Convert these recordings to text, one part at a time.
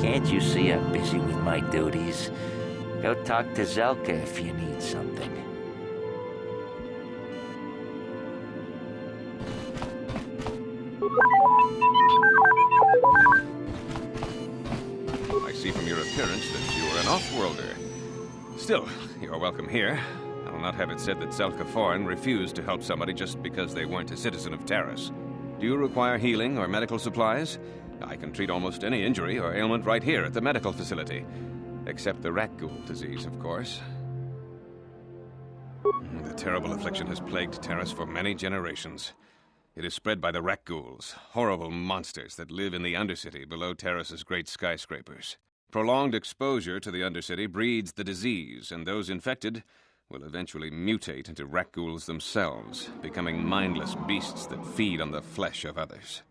Can't you see I'm busy with my duties? Go talk to Zelka if you need something. I see from your appearance that you are an off-worlder. Still, you're welcome here. I'll not have it said that Zelka Foreign refused to help somebody just because they weren't a citizen of Taris. Do you require healing or medical supplies? I can treat almost any injury or ailment right here at the medical facility. Except the rat ghoul disease, of course. The terrible affliction has plagued Taris for many generations. It is spread by the rat ghouls, horrible monsters that live in the Undercity below Taris's great skyscrapers. Prolonged exposure to the Undercity breeds the disease, and those infected will eventually mutate into rat ghouls themselves, becoming mindless beasts that feed on the flesh of others.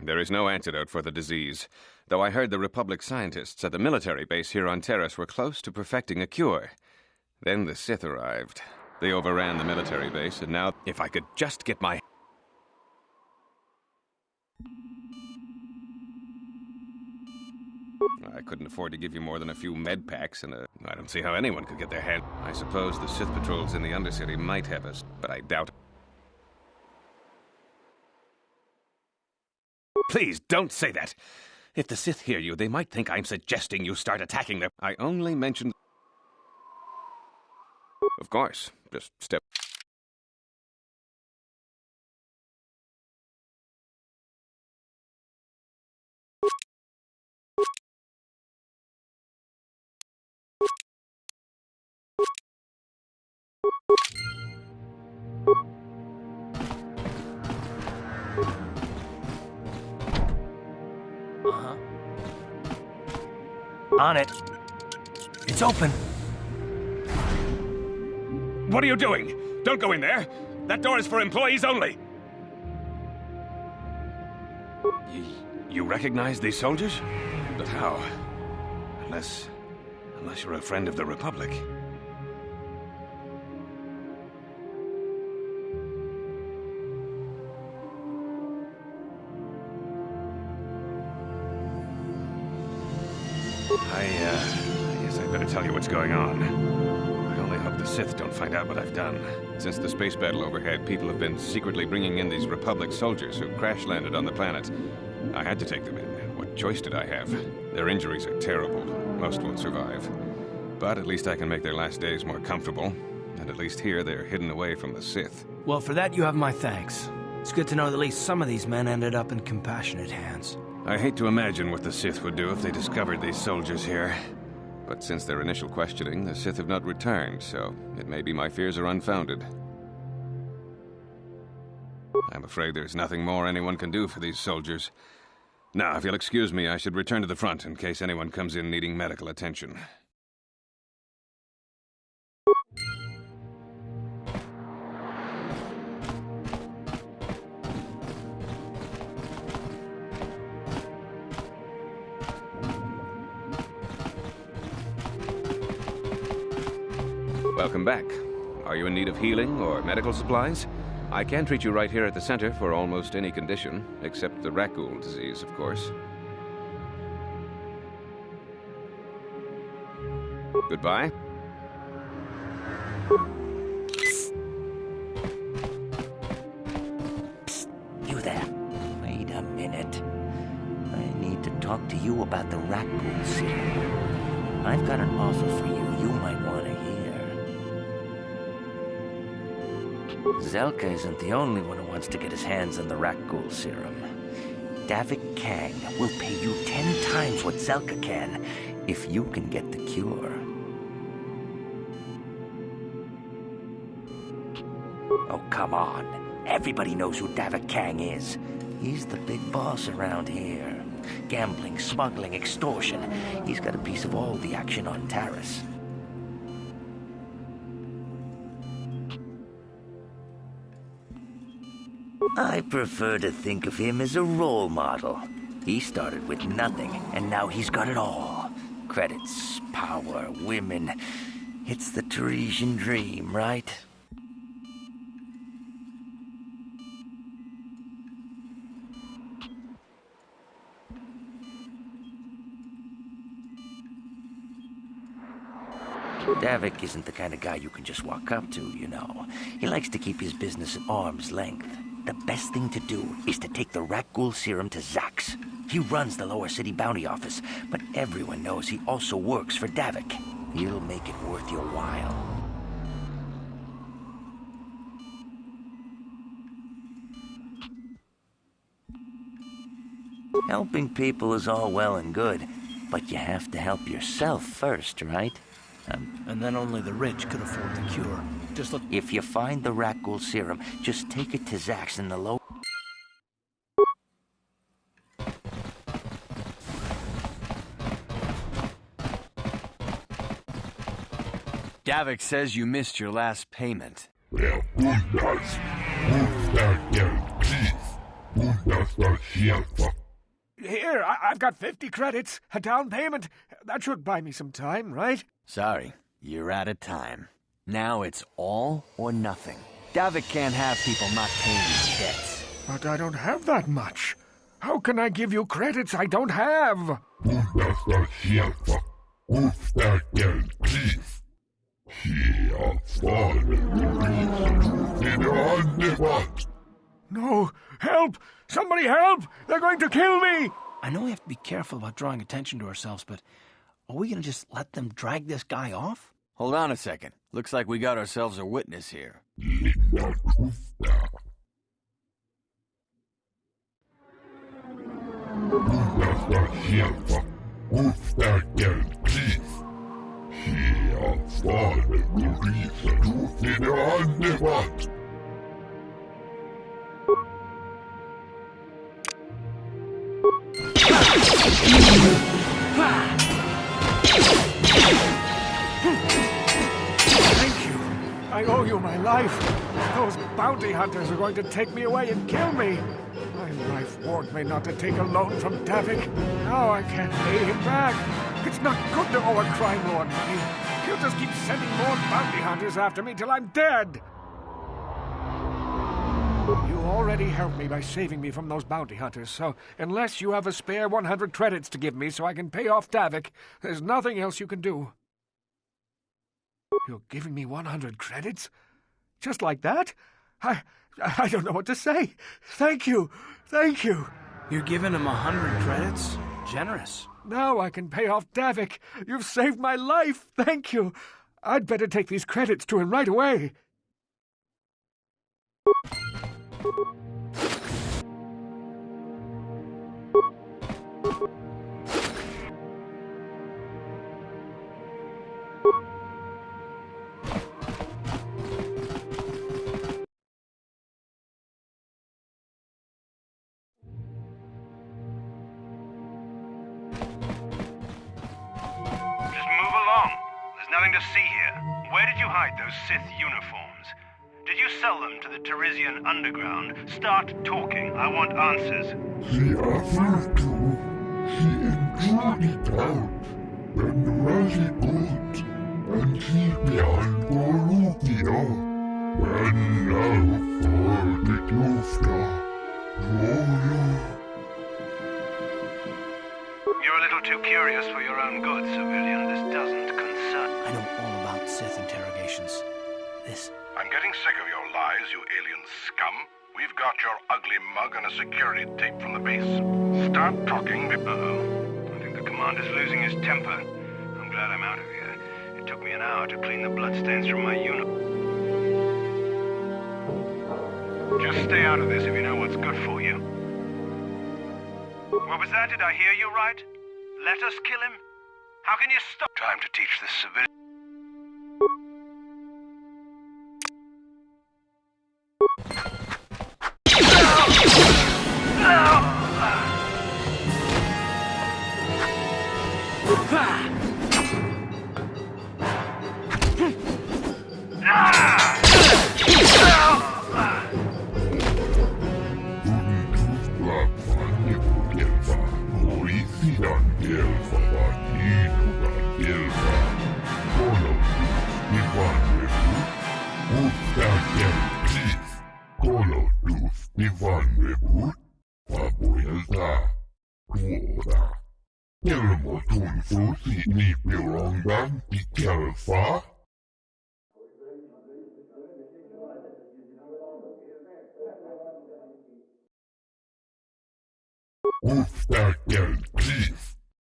There is no antidote for the disease, though I heard the Republic scientists at the military base here on Taris were close to perfecting a cure. Then the Sith arrived. They overran the military base, and now, if I could just get my... I couldn't afford to give you more than a few med packs, and I don't see how anyone could get their hand... I suppose the Sith patrols in the Undercity might have us, but I doubt... Please, don't say that! If the Sith hear you, they might think I'm suggesting you start attacking them. I only mentioned... Of course, just step... On it. It's open. What are you doing? Don't go in there! That door is for employees only! You recognize these soldiers? But how? Unless you're a friend of the Republic. I guess I better tell you what's going on. I only hope the Sith don't find out what I've done. Since the space battle overhead, people have been secretly bringing in these Republic soldiers who crash-landed on the planet. I had to take them in. What choice did I have? Their injuries are terrible. Most won't survive. But at least I can make their last days more comfortable. And at least here, they're hidden away from the Sith. Well, for that you have my thanks. It's good to know that at least some of these men ended up in compassionate hands. I hate to imagine what the Sith would do if they discovered these soldiers here. But since their initial questioning, the Sith have not returned, so it may be my fears are unfounded. I'm afraid there's nothing more anyone can do for these soldiers. Now, if you'll excuse me, I should return to the front in case anyone comes in needing medical attention. Welcome back. Are you in need of healing or medical supplies? I can treat you right here at the center for almost any condition, except the rat ghoul disease, of course. Goodbye. Psst, you there. Wait a minute. I need to talk to you about the rat ghoul serum. I've got an offer for you might want to hear. Zelka isn't the only one who wants to get his hands on the rat ghoul serum. Davik Kang will pay you 10 times what Zelka can if you can get the cure. Oh, come on. Everybody knows who Davik Kang is. He's the big boss around here. Gambling, smuggling, extortion. He's got a piece of all the action on Taris. I prefer to think of him as a role model. He started with nothing, and now he's got it all. Credits, power, women. It's the Tarisian dream, right? Davik isn't the kind of guy you can just walk up to, you know. He likes to keep his business at arm's length. The best thing to do is to take the Rakghoul serum to Zax. He runs the lower city bounty office, but everyone knows he also works for Davik. He'll make it worth your while. Helping people is all well and good, but you have to help yourself first, right? And then only the rich could afford the cure. Just look. If you find the Rakghoul serum, just take it to Zax in the low... Davik says you missed your last payment. Here, I've got 50 credits, a down payment. That should buy me some time, right? Sorry, you're out of time. Now it's all or nothing. Davik can't have people not paying his debts. But I don't have that much. How can I give you credits I don't have? No! Help! Somebody help! They're going to kill me! I know we have to be careful about drawing attention to ourselves, but are we gonna just let them drag this guy off? Hold on a second. Looks like we got ourselves a witness here. Thank you. I owe you my life. Those bounty hunters are going to take me away and kill me. My life warned me not to take a loan from Davik. Now I can't pay him back. It's not good to owe a crime lord money. He'll just keep sending more bounty hunters after me till I'm dead. You already helped me by saving me from those bounty hunters, so unless you have a spare 100 credits to give me so I can pay off Davik, there's nothing else you can do. You're giving me 100 credits? Just like that? I don't know what to say. Thank you. Thank you. You're giving him 100 credits? Generous. Now I can pay off Davik. You've saved my life. Thank you. I'd better take these credits to him right away. Nothing to see here. Where did you hide those Sith uniforms? Did you sell them to the Teresian underground? Start talking. I want answers. She offered to. She enjoyed it out. And really good. And she began Bologna. And now for the Dufta. You're a little too curious for your own good, civilian. This doesn't concern. I know all about Sith interrogations. This... I'm getting sick of your lies, you alien scum. We've got your ugly mug and a security tape from the base. Start talking. Uh-oh. I think the commander's losing his temper. I'm glad I'm out of here. It took me an hour to clean the bloodstains from my uniform. Just stay out of this if you know what's good for you. What was that? Did I hear you right? Let us kill him? How can you stop? Time to teach this civilian. Kelmotun fusi nipirongdan dikelfa. Uftakel chief.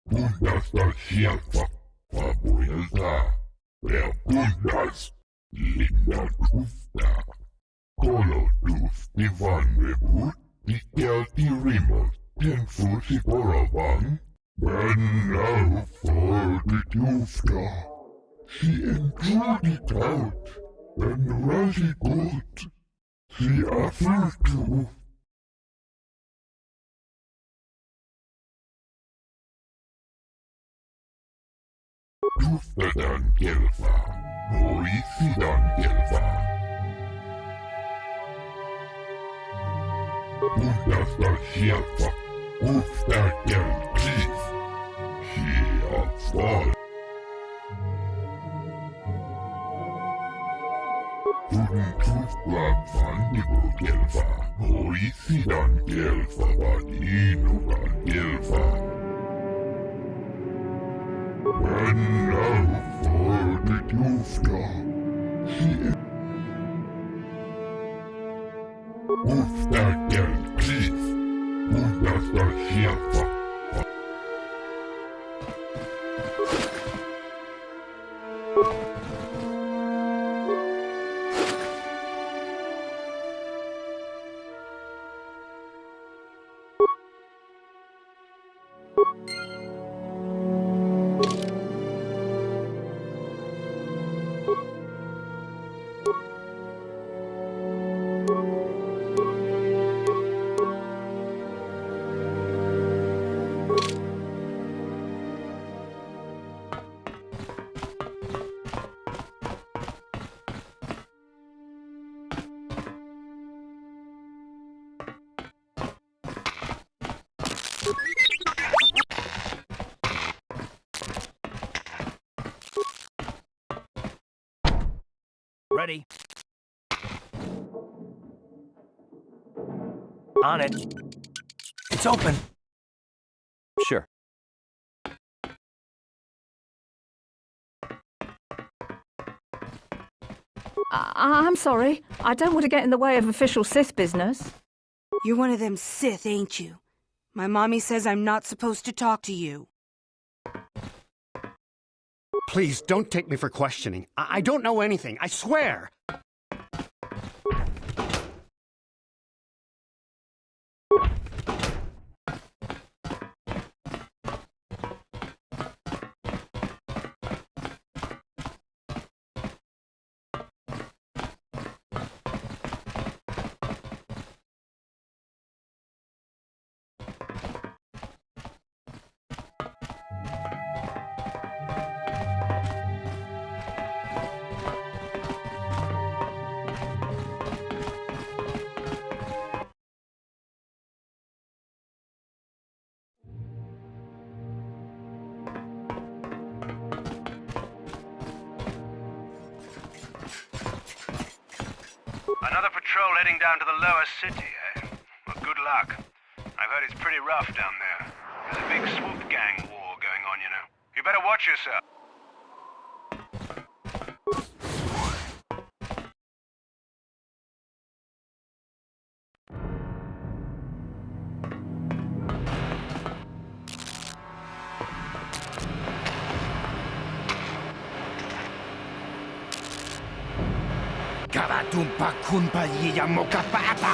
Bundastar shelfa. Fabuelta. Where bundas. Linda ufta. Kolo dus divan rebut. Dikel tirimos. Ten fusi boravan. When now for the Dufta, she enjoyed it out, and Razzie good, she offered to. Dufta dan gelva, Hoisi dan gelva. Bundas dan shelfa, Ufta gel chief. Fall. Wooden toothbrush Vandigo Gelfa, Hoisidan Gelfa, Vadinogan Gelfa. When now for the Dufta, Ufta Gel Chief, Undasta Shelfa. Ready. On it. It's open. Sure. I'm sorry. I don't want to get in the way of official Sith business. You're one of them Sith, ain't you? My mommy says I'm not supposed to talk to you. Please, don't take me for questioning. I don't know anything, I swear! Another patrol heading down to the lower city, eh? Well, good luck. I've heard it's pretty rough down there. There's a big swoop gang war going on, you know. You better watch yourself. Karatumpa kunpa yiyamoka papa!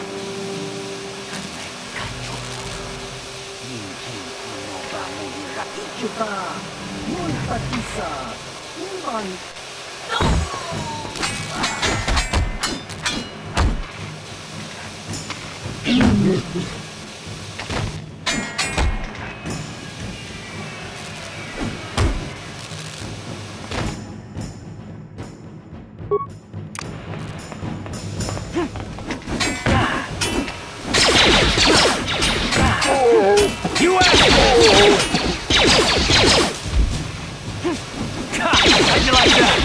You asshole! How'd you like that?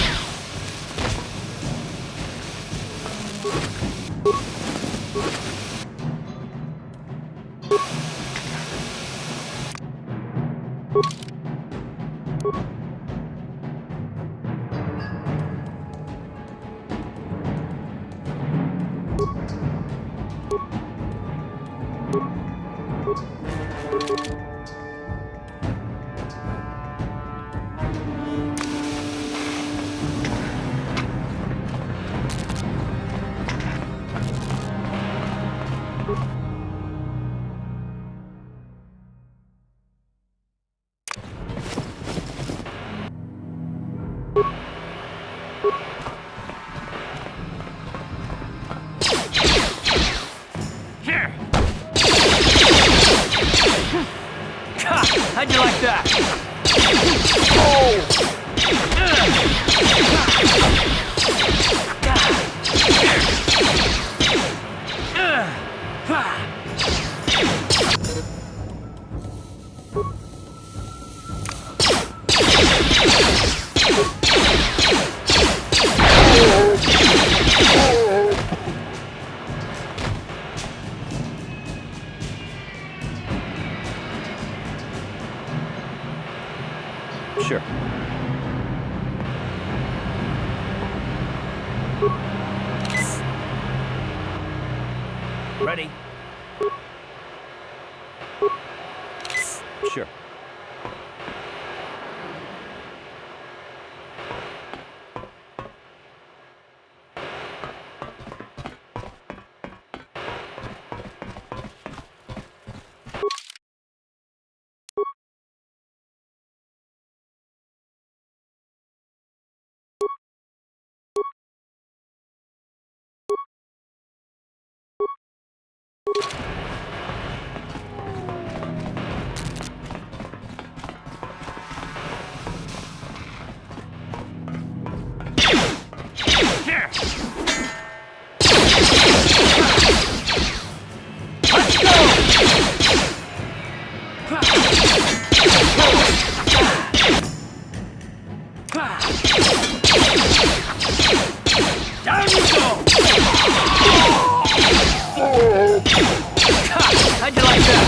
Sure. Ready? Sure. Down you go! How'd you like that?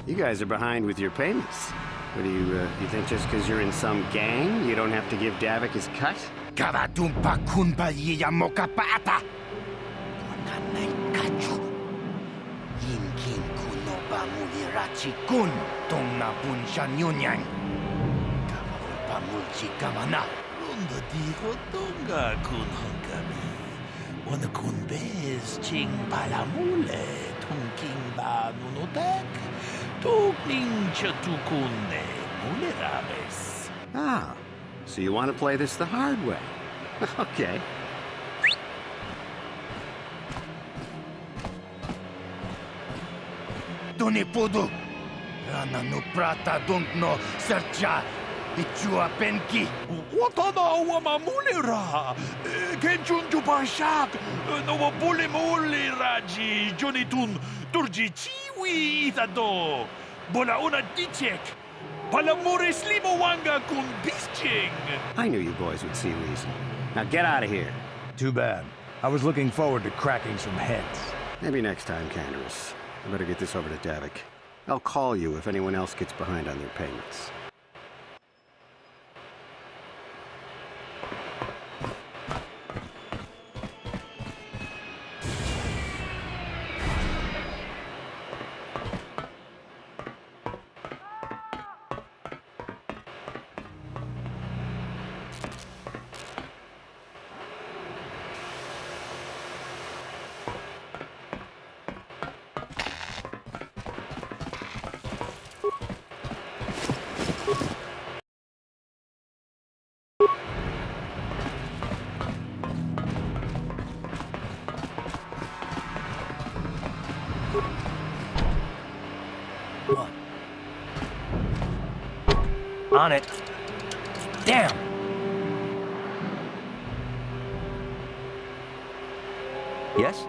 You guys are behind with your payments. What do you think just because you're in some gang, you don't have to give Davik his cut? Kavatumpa kunpaliya mokapata! Punanay kacho. Yinkin kunoba mulirachi kun tong na punsha nyunyang. Kavavulpa mulchi kamana. Runda diho tonga kun hongami. Wana kun bez ching palamule. Tungking ba nunotek. Tukning chatukunde mulerabes. Ah, so you want to play this the hard way. Okay. Donipudu. Rana no prata dunkno sercha. Ichua penki. Watana wama mulera. Kenchunju bashak. No wapule mule raji. Jonitun turji chiwi itado. Bola una dichek. Palamure slimo wanga kun bisching. I knew you boys would see reason. Now get out of here. Too bad. I was looking forward to cracking some heads. Maybe next time, Canderous. I better get this over to Davik. I'll call you if anyone else gets behind on their payments. What? On it. Damn! Yes?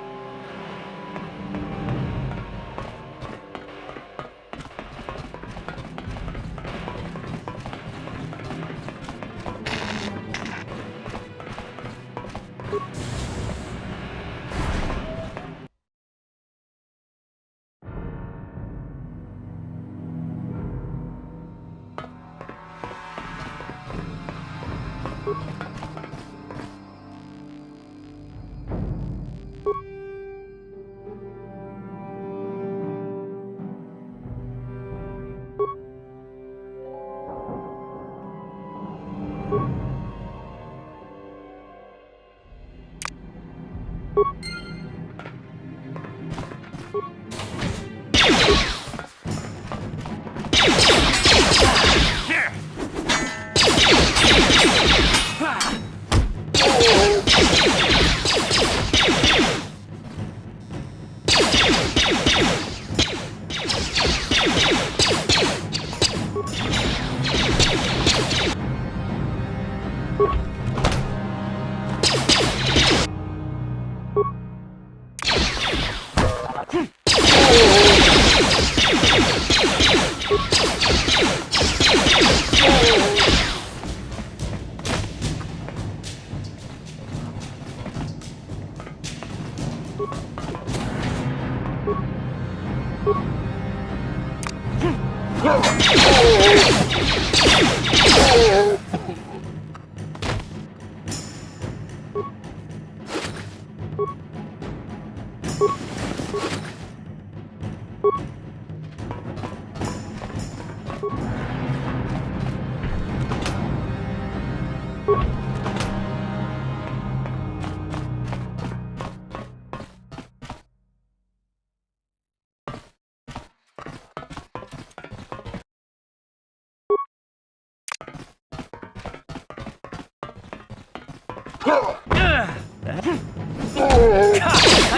How'd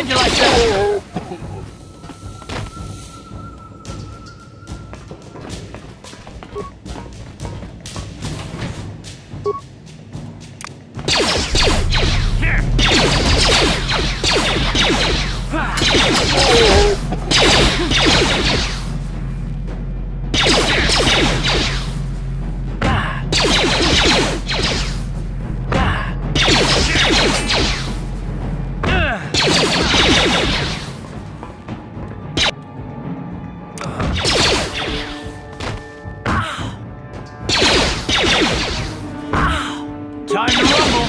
you like that? Time to rumble!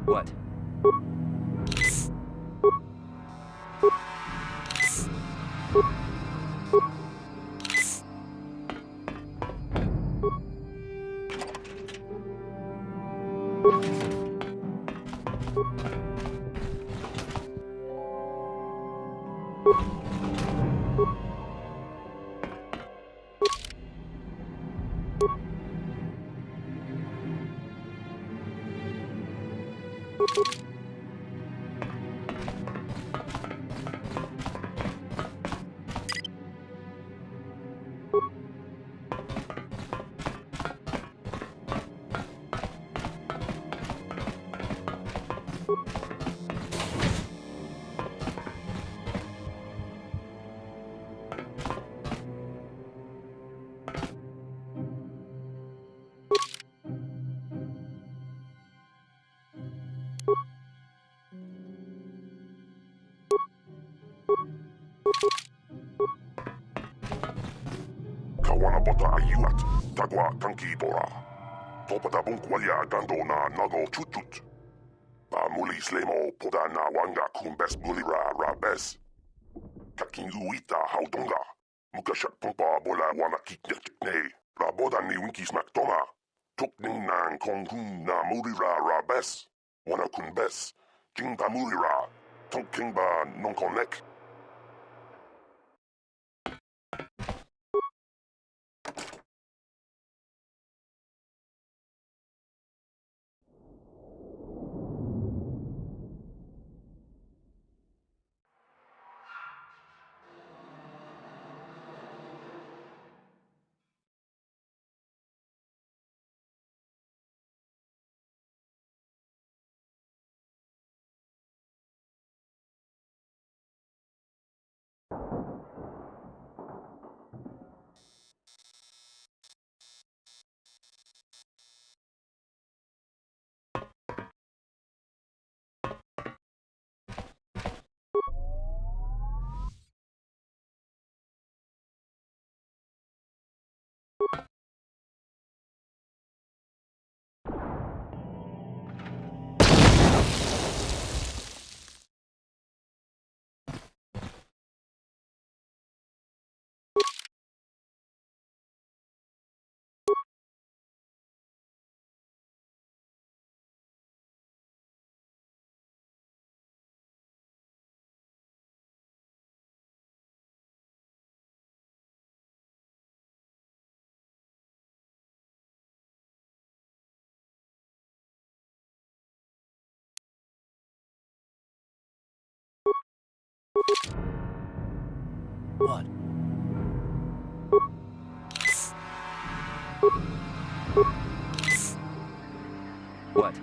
What? Kawana bota ayuat, tagwa tanki bora. Topata bunkwalia dando na nago chutut. Pa muli slemo poda na wanga kumbes bulira rabes. Kakinguita haudonga. Mukashak pompa bola wana kikne. Raboda ni winki smaktoma. Tukning na kongun na mulira rabes. Wana kumbes. Jingba mulira. Tonkingba non connect. What? What?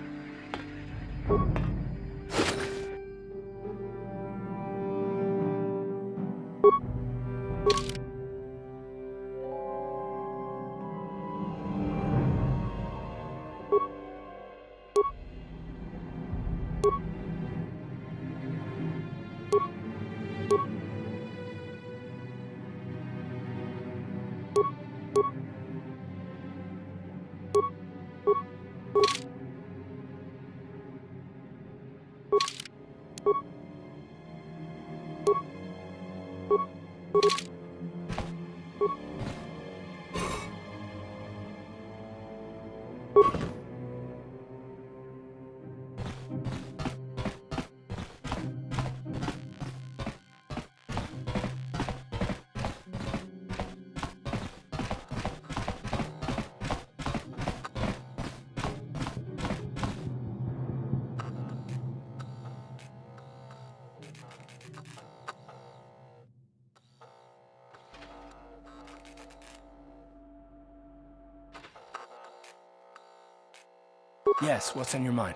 Yes, what's on your mind?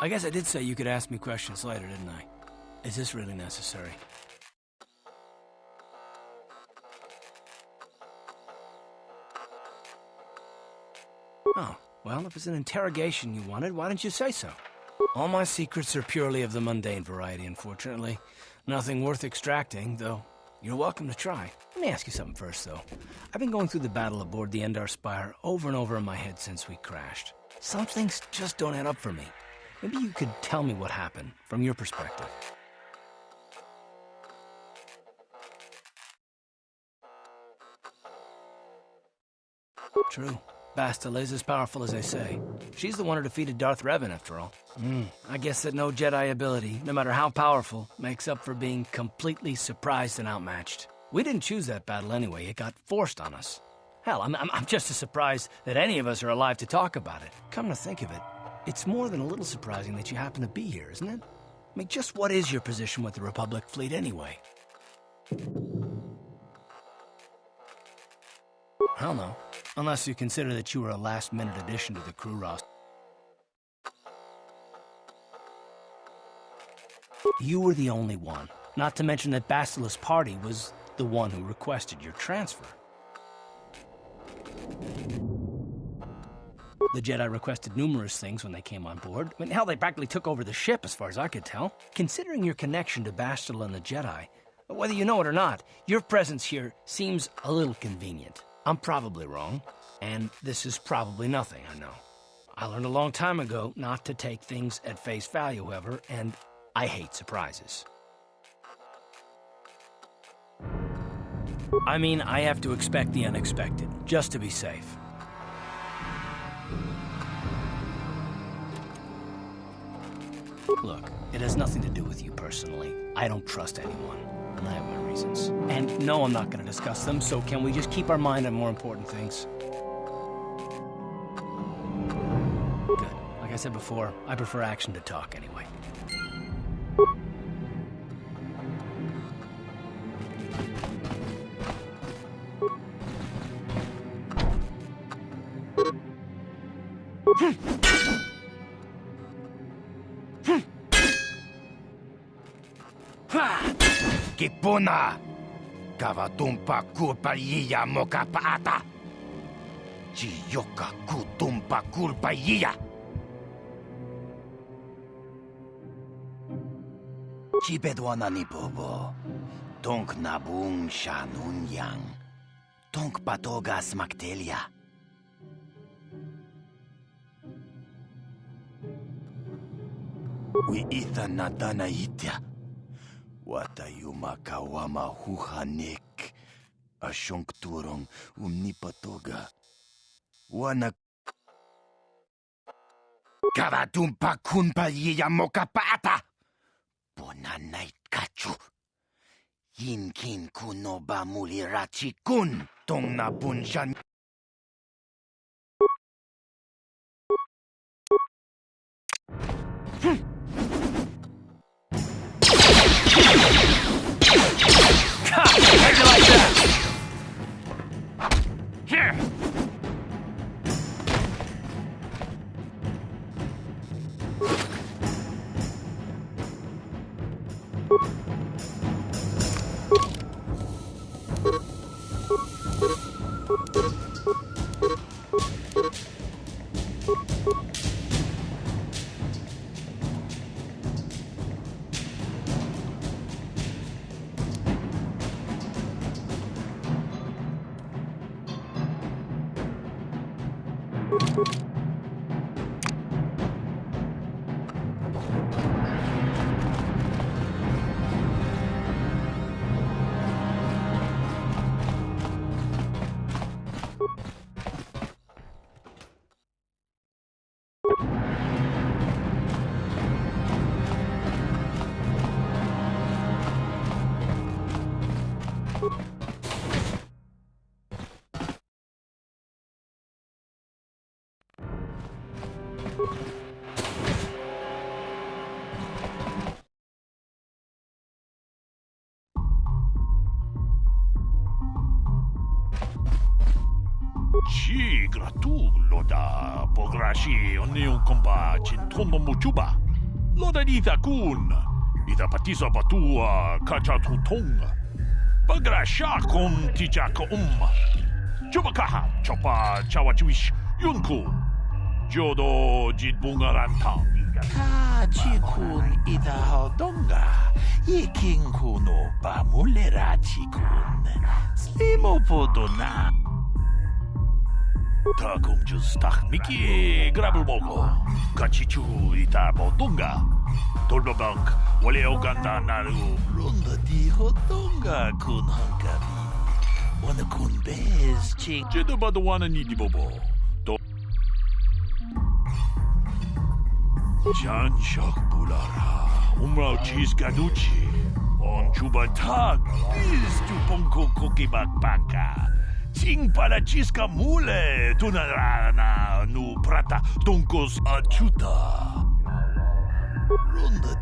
I guess I did say you could ask me questions later, didn't I? Is this really necessary? Oh, well, if it's an interrogation you wanted, why didn't you say so? All my secrets are purely of the mundane variety, unfortunately. Nothing worth extracting, though you're welcome to try. Let me ask you something first, though. I've been going through the battle aboard the Endar Spire over and over in my head since we crashed. Some things just don't add up for me. Maybe you could tell me what happened, from your perspective. True. Bastila is as powerful as they say. She's the one who defeated Darth Revan, after all. I guess that no Jedi ability, no matter how powerful, makes up for being completely surprised and outmatched. We didn't choose that battle anyway. It got forced on us. Hell, I'm just as surprised that any of us are alive to talk about it. Come to think of it, it's more than a little surprising that you happen to be here, isn't it? I mean, just what is your position with the Republic fleet anyway? Hell no. Unless you consider that you were a last-minute addition to the crew roster. You were the only one. Not to mention that Bastila's party was the one who requested your transfer. The Jedi requested numerous things when they came on board. I mean, hell, they practically took over the ship, as far as I could tell. Considering your connection to Bastila and the Jedi, whether you know it or not, your presence here seems a little convenient. I'm probably wrong, and this is probably nothing, I know. I learned a long time ago not to take things at face value, however, and I hate surprises. I mean, I have to expect the unexpected, just to be safe. Look, it has nothing to do with you personally. I don't trust anyone, and I have my reasons. And no, I'm not going to discuss them, so can we just keep our mind on more important things? Good. Like I said before, I prefer action to talk anyway. Kipuna! Kavatumpa kurpaiya mokapaata! Chiyoka kutumpa kurpaiya! Chipedwana ni bobo. Tonk nabung shanunyang. Tonk patoga smaktelia. We itha natana itya. Watayuma kawama huhanek. Ashonkturong umnipatoga. Wana. Kavatumpa kunpa yiya mokapata. Bonanait kachu. Yinkin kunoba mulirachi kun. Tong na punshan. How'd you like that? Here! Ci gratu loda pograshi onion komba cintono muchuba. Loda ita kun. Ita patisa batua kacha tutong. Bagrasha kon tijaka Chubakaha chopa chawachuish yunku. Jodo jitbungarantang. Kachikun ita hodonga. Ikinku no bamulera chikun. Slimo podona. Takum justak miki grabulmogo. Kachichu ita bodunga. Tolbabank wale oganda naru. Ronda di hodonga kun hankabi. Wana kun bez chik. Jeda badawana ni di bobo. Jan shak bulara. Umrao cheese gaduchi. On chubatag. Biz tu ponko kokibak banka. Ting para chiska mule. Tunarana nu prata tonkos achuta. Ronda.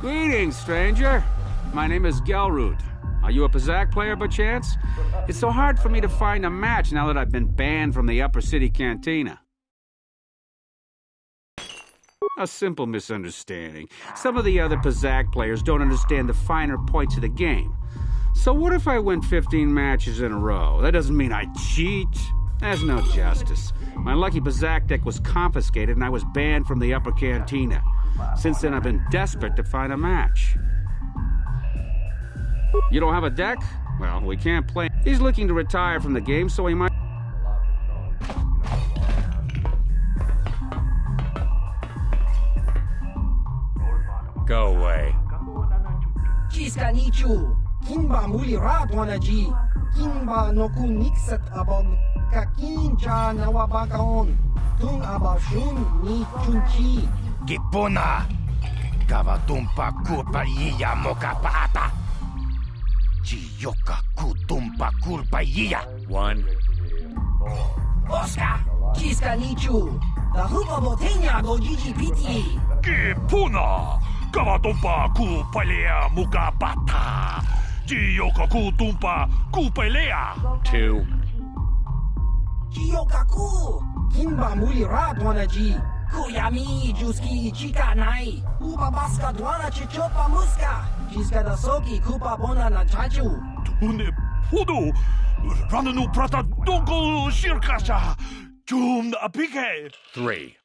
Greetings, stranger. My name is Gelrud. Are you a Pazak player by chance? It's so hard for me to find a match now that I've been banned from the Upper City Cantina. A simple misunderstanding. Some of the other Pazak players don't understand the finer points of the game. So what if I win 15 matches in a row? That doesn't mean I cheat. There's no justice. My lucky Pazak deck was confiscated and I was banned from the Upper Cantina. Since then, I've been desperate to find a match. You don't have a deck? Well, we can't play. He's looking to retire from the game, so he might... Go away. Chiska nichu, kimba muli rat wanaji, kimba no kuniksat abog, kakin cha nawabakaon, tung abashun ni chunchi. Gipuna! Kavatumpa kulpa iya mokapata! Chiyoka kutumpa kulpa iya! 1. Oscar! Chiska nichu! The hupa botenya go GGPT! Gipuna! Kavatumpa kupalea mukapata! Chiyoka kutumpa kupalea! 2. Chiyoka ku! Kimba muli rat wanaji! Kuyami juski chika nai! Upa baska dwana chichopa muska! Chiska da soki kupa bona na chachu! Tune podo! Rananu prata donko shirkasha! Chum apike! 3.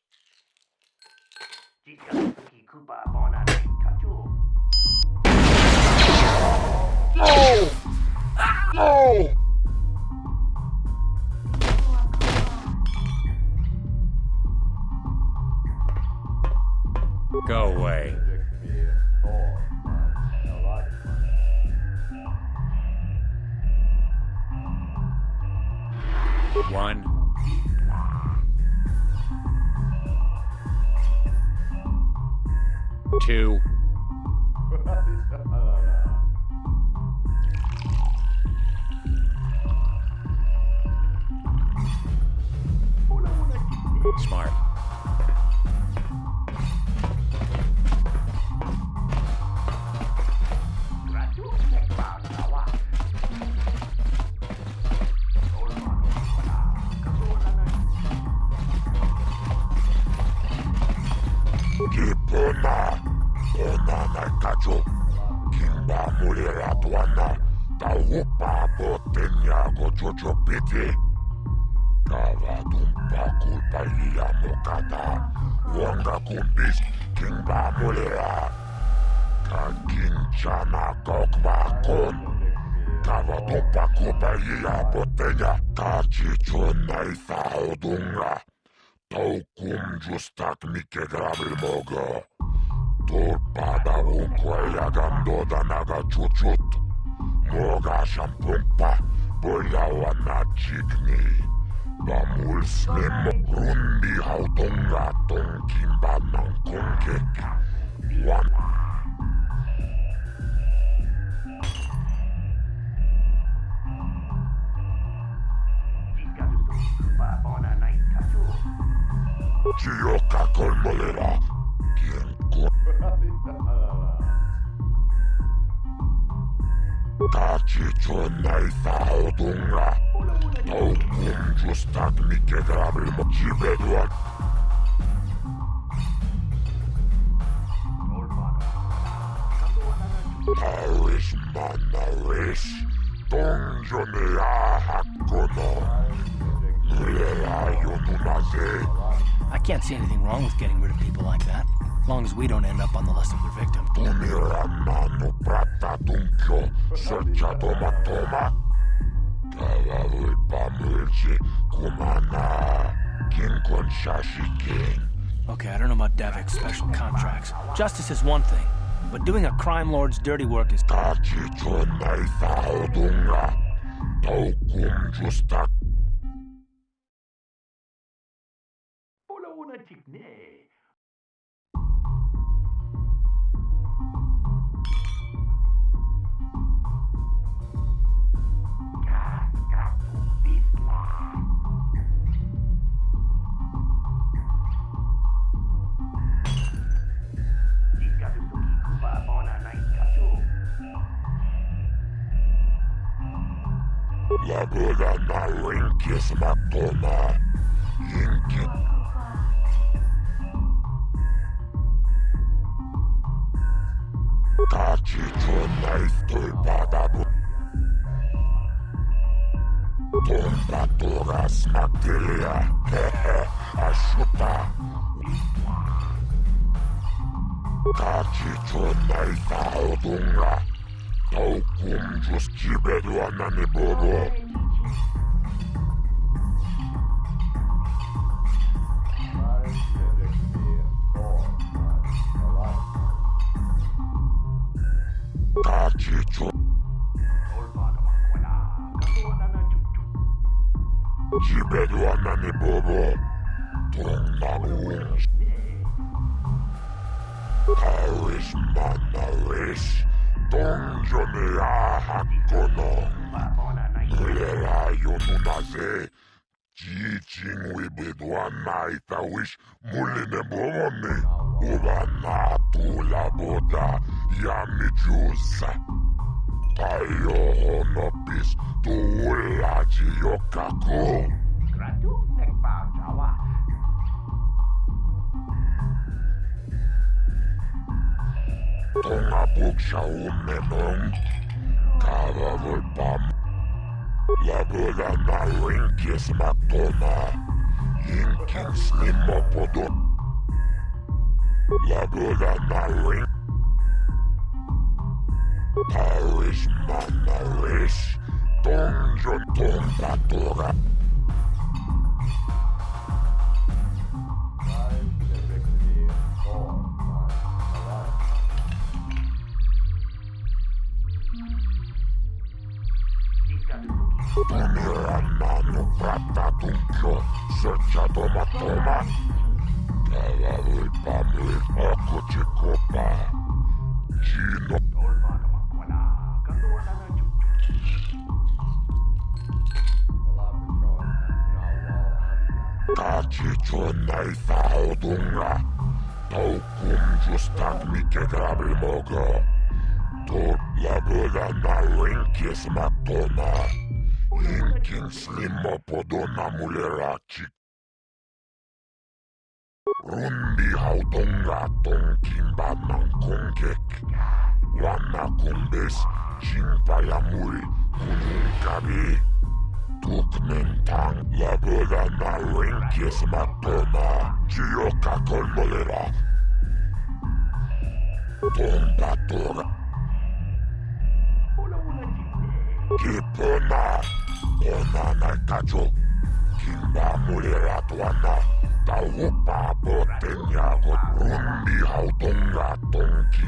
No! No! Go away. One. 2. Smart. Kipuna, onana kacho, kimba mulera tuana, taupa botenya gojojo piti. Kava dumpa kulpa iya mokata, wanga kumbis, kimba mulera. Kakinchana kokva kon, kava dumpa kulpa iya botenya, kachichona isa odunga. Taukum justak mike grabil mogo. Tulpada unquaya gandoda naga chuchut. Moga shampumpa, boyawana chikni. Bamul slim rundi hautonga tonkimba nang kongkek. One. Chiyoka kolmolera. Kachichon na itaodunga. Taukum justak mike grabil mo jibedwan. Tarish manarish. Donjone ahakono. I can't see anything wrong with getting rid of people like that, as long as we don't end up on the list of their victims. Okay, I don't know about Davik's special contracts. Justice is one thing, but doing a crime lord's dirty work is... Lagoda na rinkis matoma. Yinkin. Kachicho na istoy padabu. Tombatoras materia. Hehe, ashuta. Kachicho na itaodunga. Taukum just jibedwana ni bobo. Kachicho. Jibedwana ni bobo. Tongabuns. Parish manarish. Donjone ahakono. Mulera yonunaze. Jijing wibedwana itawish muline bomone. Ubana tula boda yamijusa. Tayo honopis tuulaji yokako. Tonga buksha umenong. Kava volpam. Lagoda na rinkis matoma. Yinkin slimopodo. Lagoda na rink. Parish manarish. Donjon tombatora. Tumiranano pratatuncho. Searcha toma. Kala pamir ako chikopa. Gino. Kachicho na itaodunga. Taukum justak mike grabil mogo. Tot lagoda na rinkis matoma. Yinkin slimopodo na mulerachi. Rundi haudonga tonkimba ng kongkek. Wana kumbes jinpayamul kunungkabi. Tukmentang lagoda na rinkis matoma. Chiyokakol molera. Tombatora. Kipona. Ona na kacho. Kimba mulera tuana. Taupa botenyago. Rundi haudonga tonki.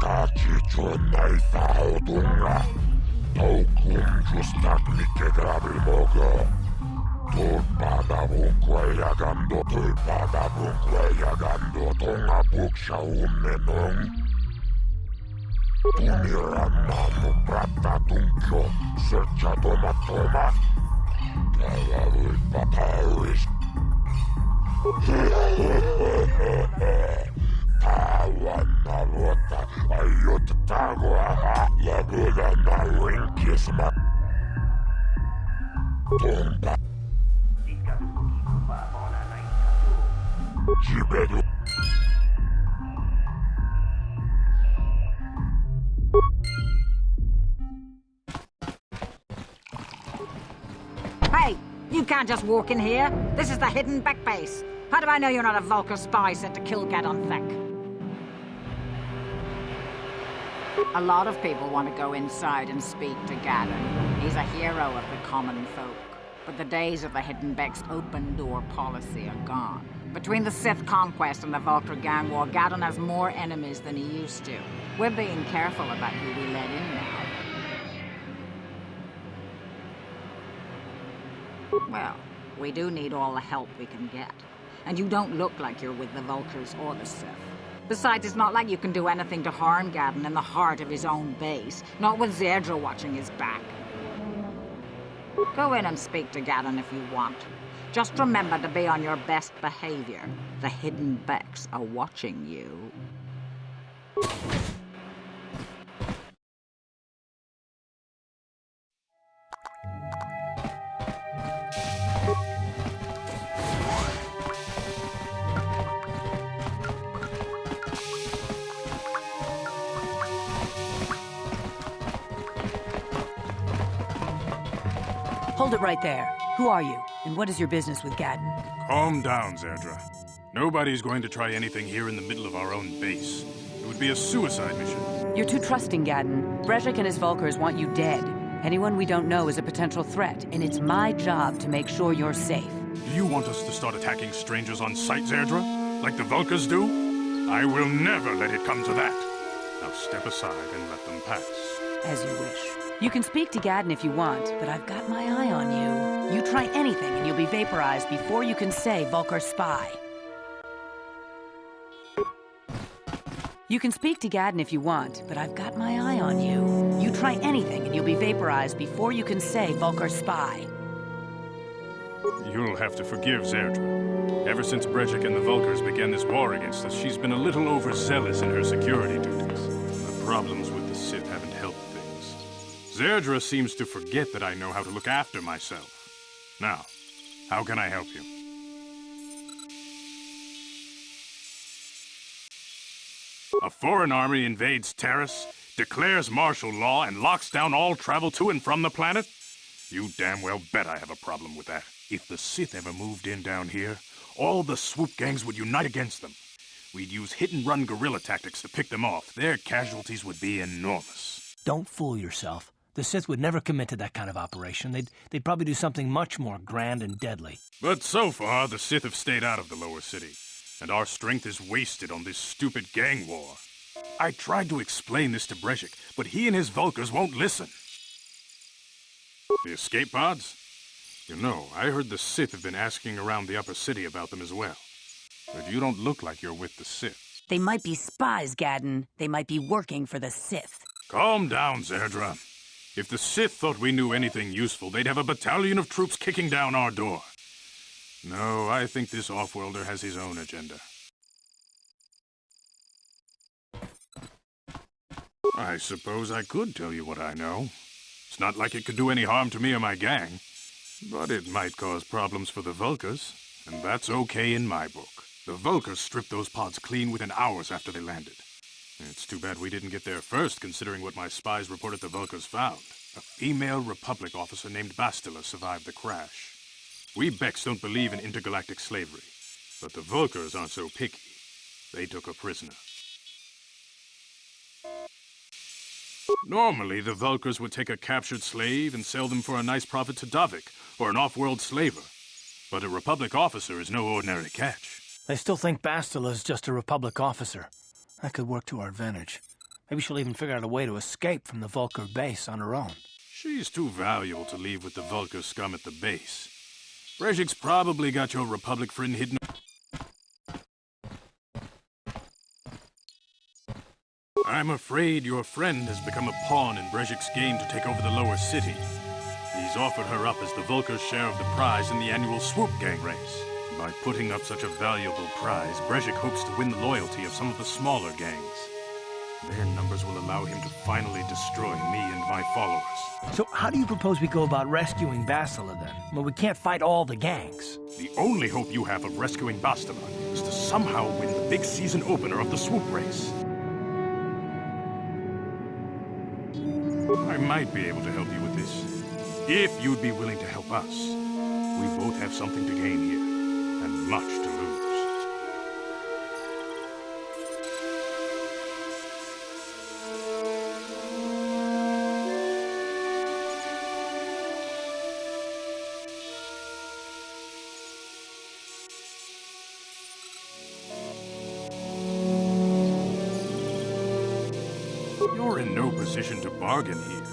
Kachicho na itaodunga. Taukum justak mike grabil mogo. Tulpadabun kwayagando. Tonga buksha umenong. Tumiranano pratatuncho. Searcha toma. Kala paparish. Hey, you can't just walk in here. This is the hidden back base. How do I know you're not a Vulcan spy sent to kill Gadon Thek? A lot of people want to go inside and speak to Gadon. He's a hero of the common folk. But the days of the Hidden Beck's open-door policy are gone. Between the Sith conquest and the Vulcan gang war, Gadon has more enemies than he used to. We're being careful about who we let in now. Well, we do need all the help we can get. And you don't look like you're with the Vulcans or the Sith. Besides, it's not like you can do anything to harm Gadon in the heart of his own base. Not with Zerdra watching his back. Go in and speak to Gadon if you want. Just remember to be on your best behavior. The Hidden Becks are watching you. Hold it right there. Who are you, and what is your business with Gadon? Calm down, Zerdra. Nobody's going to try anything here in the middle of our own base. It would be a suicide mission. You're too trusting, Gadon. Brezhik and his Vulkars want you dead. Anyone we don't know is a potential threat, and it's my job to make sure you're safe. Do you want us to start attacking strangers on sight, Zerdra? Like the Vulkars do? I will never let it come to that. Now step aside and let them pass. As you wish. You can speak to Gadon if you want, but I've got my eye on you. You try anything and you'll be vaporized before you can say Vulcar spy. You can speak to Gadon if you want, but I've got my eye on you. You try anything and you'll be vaporized before you can say Vulcar spy. You'll have to forgive Zerdra. Ever since Brezhik and the Vulkars began this war against us, she's been a little overzealous in her security duties. The problems with the Sith haven't helped things. Zerdra seems to forget that I know how to look after myself. Now, how can I help you? A foreign army invades Terrace, declares martial law, and locks down all travel to and from the planet? You damn well bet I have a problem with that. If the Sith ever moved in down here, all the swoop gangs would unite against them. We'd use hit-and-run guerrilla tactics to pick them off. Their casualties would be enormous. Don't fool yourself. The Sith would never commit to that kind of operation. They'd probably do something much more grand and deadly. But so far, the Sith have stayed out of the lower city, and our strength is wasted on this stupid gang war. I tried to explain this to Brezhik, but he and his Vulkars won't listen. The escape pods? You know, I heard the Sith have been asking around the upper city about them as well. But you don't look like you're with the Sith. They might be spies, Gadon. They might be working for the Sith. Calm down, Zerdra. If the Sith thought we knew anything useful, they'd have a battalion of troops kicking down our door. No, I think this off-worlder has his own agenda. I suppose I could tell you what I know. It's not like it could do any harm to me or my gang. But it might cause problems for the Vulkars, and that's okay in my book. The Vulkars stripped those pods clean within hours after they landed. It's too bad we didn't get there first, considering what my spies reported the Vulkars found. A female Republic officer named Bastila survived the crash. We Becks don't believe in intergalactic slavery, but the Vulkars aren't so picky. They took a prisoner. Normally, the Vulkars would take a captured slave and sell them for a nice profit to Davik, or an off-world slaver. But a Republic officer is no ordinary catch. They still think Bastila's just a Republic officer. That could work to our advantage. Maybe she'll even figure out a way to escape from the Vulcar base on her own. She's too valuable to leave with the Vulcar scum at the base. Brezhik's probably got your Republic friend hidden. I'm afraid your friend has become a pawn in Brezhik's game to take over the lower city. He's offered her up as the Vulcar's share of the prize in the annual swoop gang race. By putting up such a valuable prize, Brezhik hopes to win the loyalty of some of the smaller gangs. Their numbers will allow him to finally destroy me and my followers. So how do you propose we go about rescuing Bastila then? Well, we can't fight all the gangs. The only hope you have of rescuing Bastila is to somehow win the big season opener of the swoop race. I might be able to help you with this, if you'd be willing to help us. We both have something to gain here, and much to lose. You're in no position to bargain here.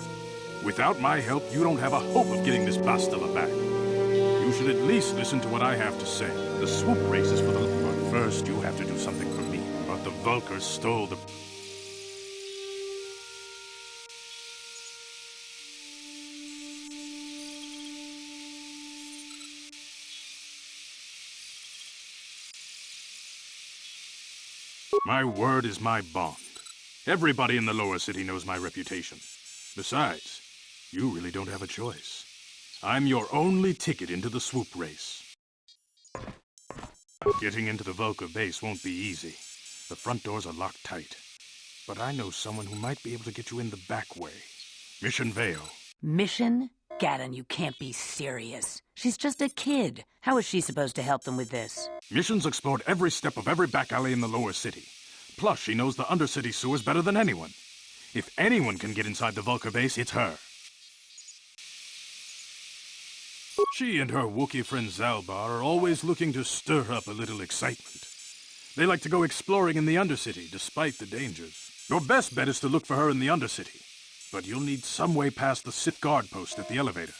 Without my help, you don't have a hope of getting this Bastila back. You should at least listen to what I have to say. The swoop race is for the... But first, you have to do something for me. But the Vulkars stole the... My word is my bond. Everybody in the lower city knows my reputation. Besides, you really don't have a choice. I'm your only ticket into the swoop race. Getting into the Vulkar base won't be easy. The front doors are locked tight. But I know someone who might be able to get you in the back way. Mission Vale. Mission? Gadon, you can't be serious. She's just a kid. How is she supposed to help them with this? Mission's explored every step of every back alley in the lower city. Plus, she knows the undercity sewers better than anyone. If anyone can get inside the Vulkar base, it's her. She and her Wookiee friend Zalbar are always looking to stir up a little excitement. They like to go exploring in the Undercity, despite the dangers. Your best bet is to look for her in the Undercity. But you'll need some way past the Sith guard post at the elevator.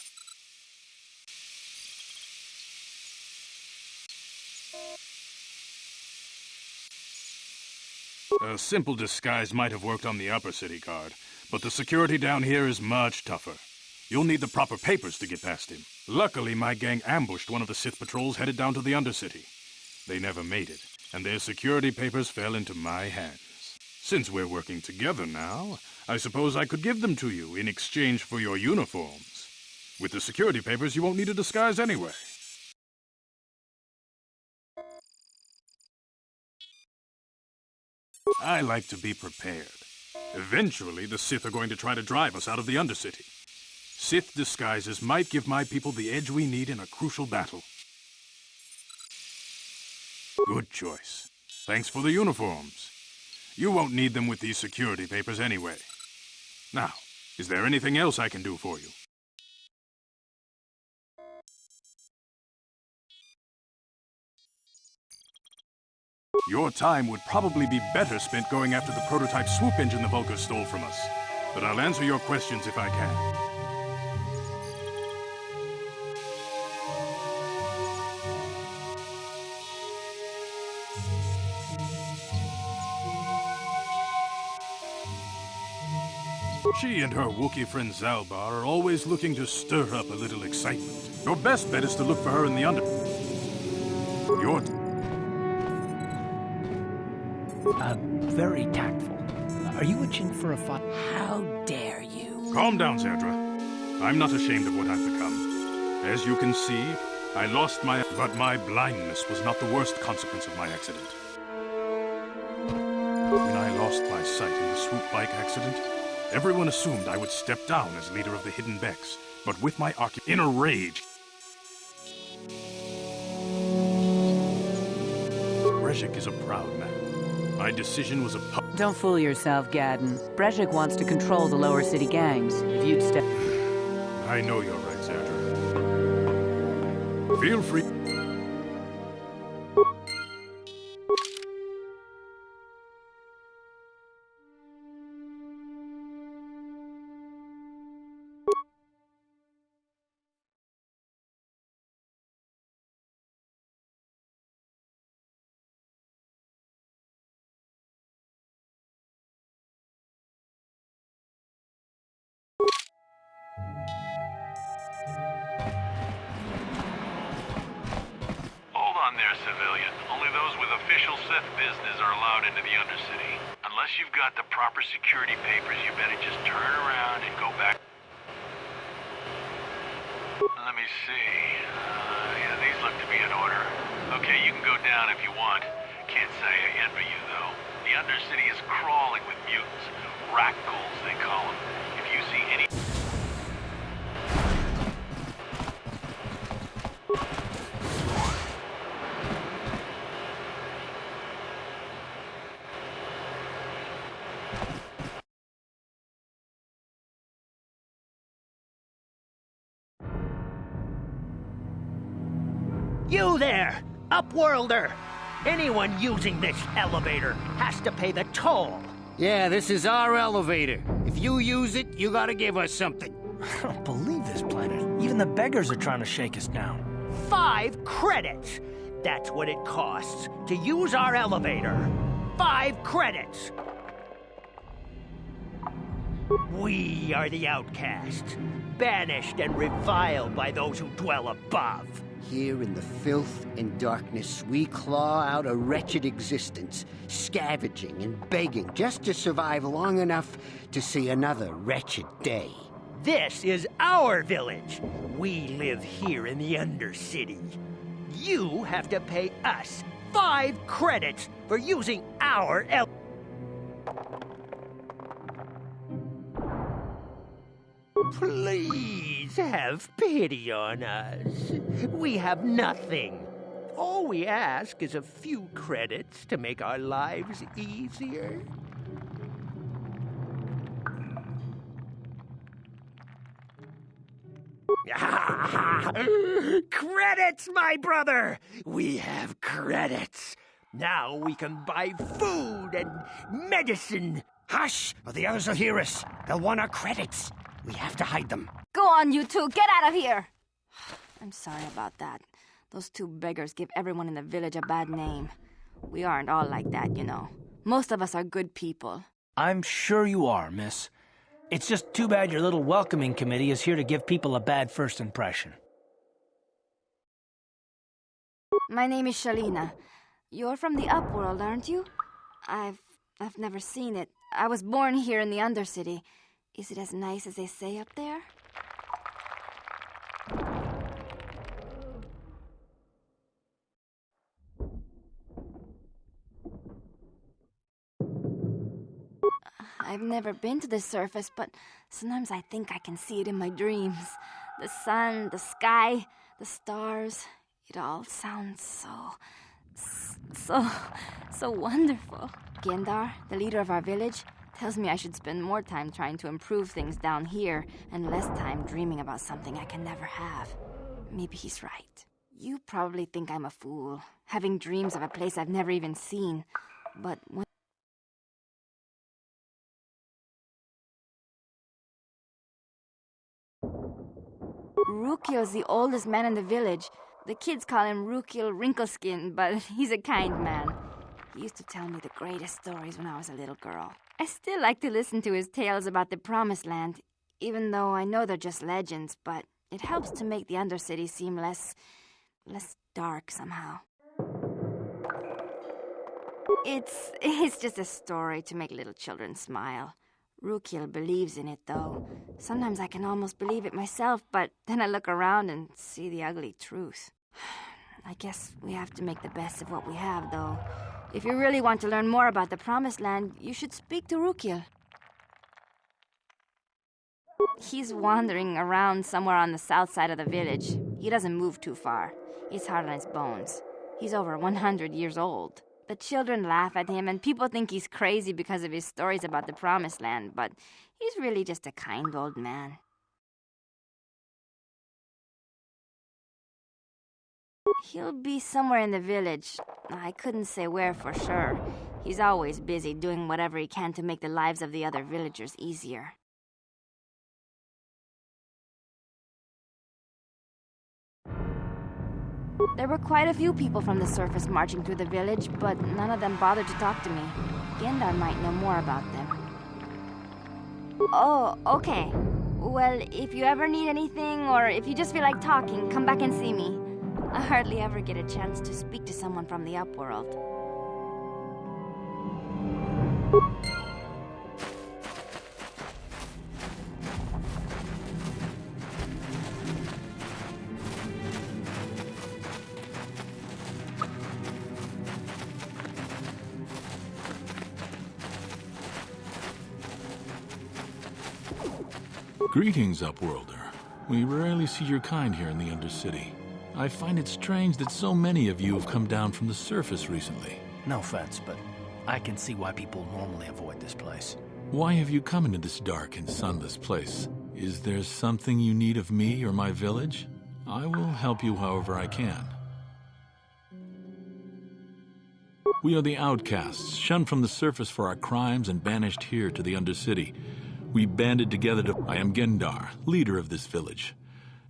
A simple disguise might have worked on the upper city guard, but the security down here is much tougher. You'll need the proper papers to get past him. Luckily, my gang ambushed one of the Sith patrols headed down to the Undercity. They never made it, and their security papers fell into my hands. Since we're working together now, I suppose I could give them to you in exchange for your uniforms. With the security papers, you won't need a disguise anyway. I like to be prepared. Eventually, the Sith are going to try to drive us out of the Undercity. Sith disguises might give my people the edge we need in a crucial battle. Good choice. Thanks for the uniforms. You won't need them with these security papers anyway. Now, is there anything else I can do for you? Your time would probably be better spent going after the prototype swoop engine the Vulkars stole from us. But I'll answer your questions if I can. She and her Wookiee friend Zalbar are always looking to stir up a little excitement. Your best bet is to look for her in the Very tactful. Are you itching for a fight? How dare you? Calm down, Zerdra. I'm not ashamed of what I've become. As you can see, I lost my... But my blindness was not the worst consequence of my accident. When I lost my sight in the swoop bike accident, everyone assumed I would step down as leader of the Hidden Becks. But with my in a rage... Brezhik is a proud man. My decision was a... Don't fool yourself, Gadon. Brezhik wants to control the lower city gangs. If you'd step... I know you're right, Zerdra. Feel free... there, civilian. Only those with official Sith business are allowed into the Undercity. Unless you've got the proper security papers, you better just turn around and go back. Let me see. Yeah, these look to be in order. Okay, you can go down if you want. Can't say I envy you, though. The Undercity is crawling with mutants. Rat ghouls, they call them. If you see any... You there, Upworlder! Anyone using this elevator has to pay the toll. Yeah, this is our elevator. If you use it, you gotta give us something. I don't believe this planet. Even the beggars are trying to shake us down. 5 credits! That's what it costs to use our elevator. 5 credits! We are the outcasts, banished and reviled by those who dwell above. Here in the filth and darkness, we claw out a wretched existence, scavenging and begging just to survive long enough to see another wretched day. This is our village. We live here in the Undercity. You have to pay us 5 credits for using our Please have pity on us. We have nothing. All we ask is a few credits to make our lives easier. Credits, my brother! We have credits. Now we can buy food and medicine. Hush, or the others will hear us. They'll want our credits. We have to hide them. Go on, you two. Get out of here. I'm sorry about that. Those 2 beggars give everyone in the village a bad name. We aren't all like that, you know. Most of us are good people. I'm sure you are, miss. It's just too bad your little welcoming committee is here to give people a bad first impression. My name is Shalina. You're from the Upworld, aren't you? I've never seen it. I was born here in the Undercity. Is it as nice as they say up there? I've never been to the surface, but sometimes I think I can see it in my dreams. The sun, the sky, the stars. It all sounds so wonderful. Gendar, the leader of our village, tells me I should spend more time trying to improve things down here and less time dreaming about something I can never have. Maybe he's right. You probably think I'm a fool, having dreams of a place I've never even seen. But when... Rukiel's the oldest man in the village. The kids call him Rukiel Wrinkleskin, but he's a kind man. He used to tell me the greatest stories when I was a little girl. I still like to listen to his tales about the Promised Land, even though I know they're just legends, but it helps to make the Undercity seem less dark somehow. It's just a story to make little children smile. Rukiel believes in it, though. Sometimes I can almost believe it myself, but then I look around and see the ugly truth. I guess we have to make the best of what we have, though. If you really want to learn more about the Promised Land, you should speak to Rukiel. He's wandering around somewhere on the south side of the village. He doesn't move too far. He's hard on his bones. He's over 100 years old. The children laugh at him, and people think he's crazy because of his stories about the Promised Land, but he's really just a kind old man. He'll be somewhere in the village. I couldn't say where for sure. He's always busy doing whatever he can to make the lives of the other villagers easier. There were quite a few people from the surface marching through the village, but none of them bothered to talk to me. Gendar might know more about them. Oh, okay. Well, if you ever need anything, or if you just feel like talking, come back and see me. I hardly ever get a chance to speak to someone from the upworld. Greetings, Upworlder. We rarely see your kind here in the Undercity. I find it strange that so many of you have come down from the surface recently. No offense, but I can see why people normally avoid this place. Why have you come into this dark and sunless place? Is there something you need of me or my village? I will help you however I can. We are the outcasts, shunned from the surface for our crimes and banished here to the Undercity. We banded together to... I am Gendar, leader of this village,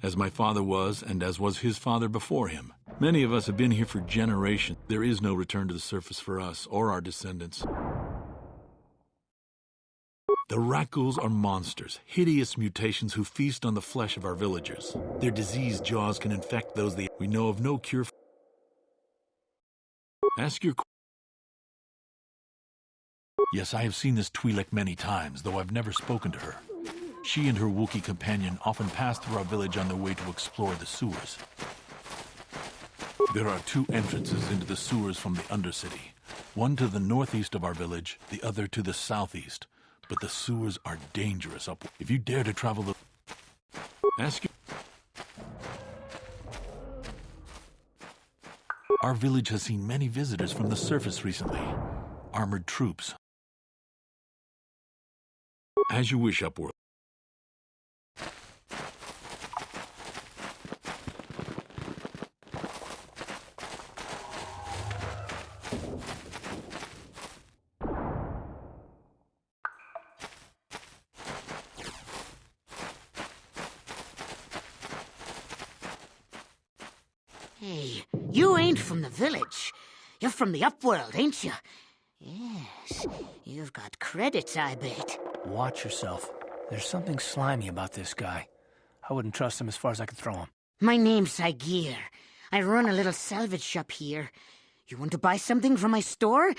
as my father was and as was his father before him. Many of us have been here for generations. There is no return to the surface for us or our descendants. The Rakghouls are monsters, hideous mutations who feast on the flesh of our villagers. Their diseased jaws can infect those they... We know of no cure for... Ask your... Yes, I have seen this Twi'lek many times, though I've never spoken to her. She and her Wookiee companion often pass through our village on their way to explore the sewers. There are 2 entrances into the sewers from the Undercity. One to the northeast of our village, the other to the southeast. But the sewers are dangerous up. If you dare to travel the... Ask you... Our village has seen many visitors from the surface recently. Armored troops. As you wish, Upworld. Hey, you ain't from the village. You're from the Upworld, ain't you? Yes, you've got credits, I bet. Watch yourself. There's something slimy about this guy. I wouldn't trust him as far as I could throw him. My name's Saigir. I run a little salvage shop here. You want to buy something from my store?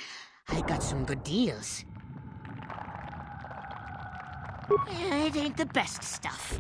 I got some good deals. It ain't the best stuff.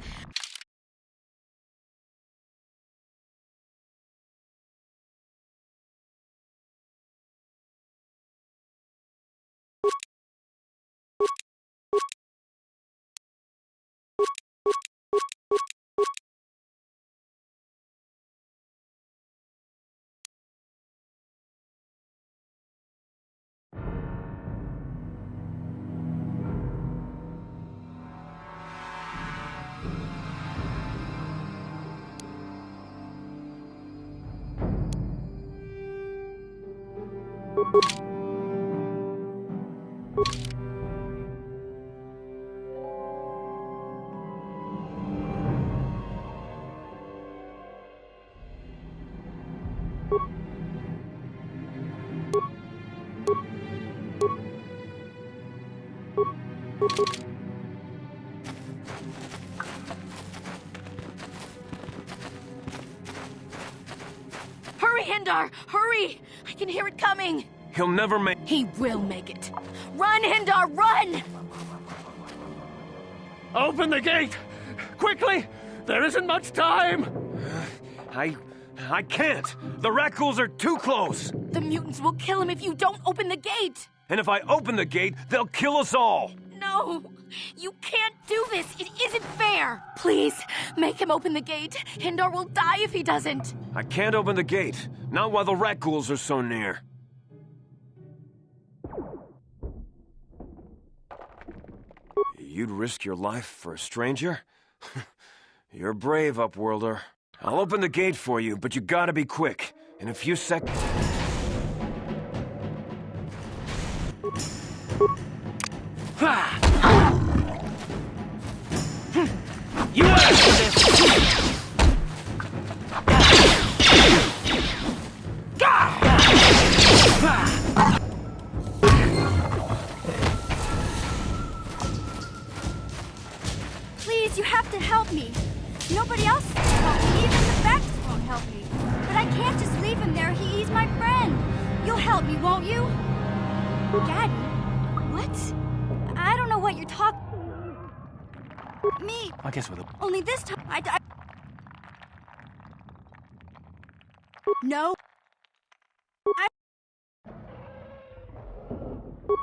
Hurry, Hindar! Hurry! I can hear it coming! He'll never make... He will make it. Run, Hindar, run! Open the gate! Quickly! There isn't much time! I can't! The Rakghouls are too close! The mutants will kill him if you don't open the gate! And if I open the gate, they'll kill us all! No! You can't do this! It isn't fair! Please, make him open the gate. Hindar will die if he doesn't. I can't open the gate. Not while the Rakghouls are so near. You'd risk your life for a stranger? You're brave, Upworlder. I'll open the gate for you, but you gotta be quick. In a few seconds... You asked for this! Please, you have to help me. Nobody else can help me, even the Bactus won't help me. But I can't just leave him there. He's my friend. You'll help me, won't you? Gadden? What? I don't know what you're talking... Me? I guess with a... Only this time No.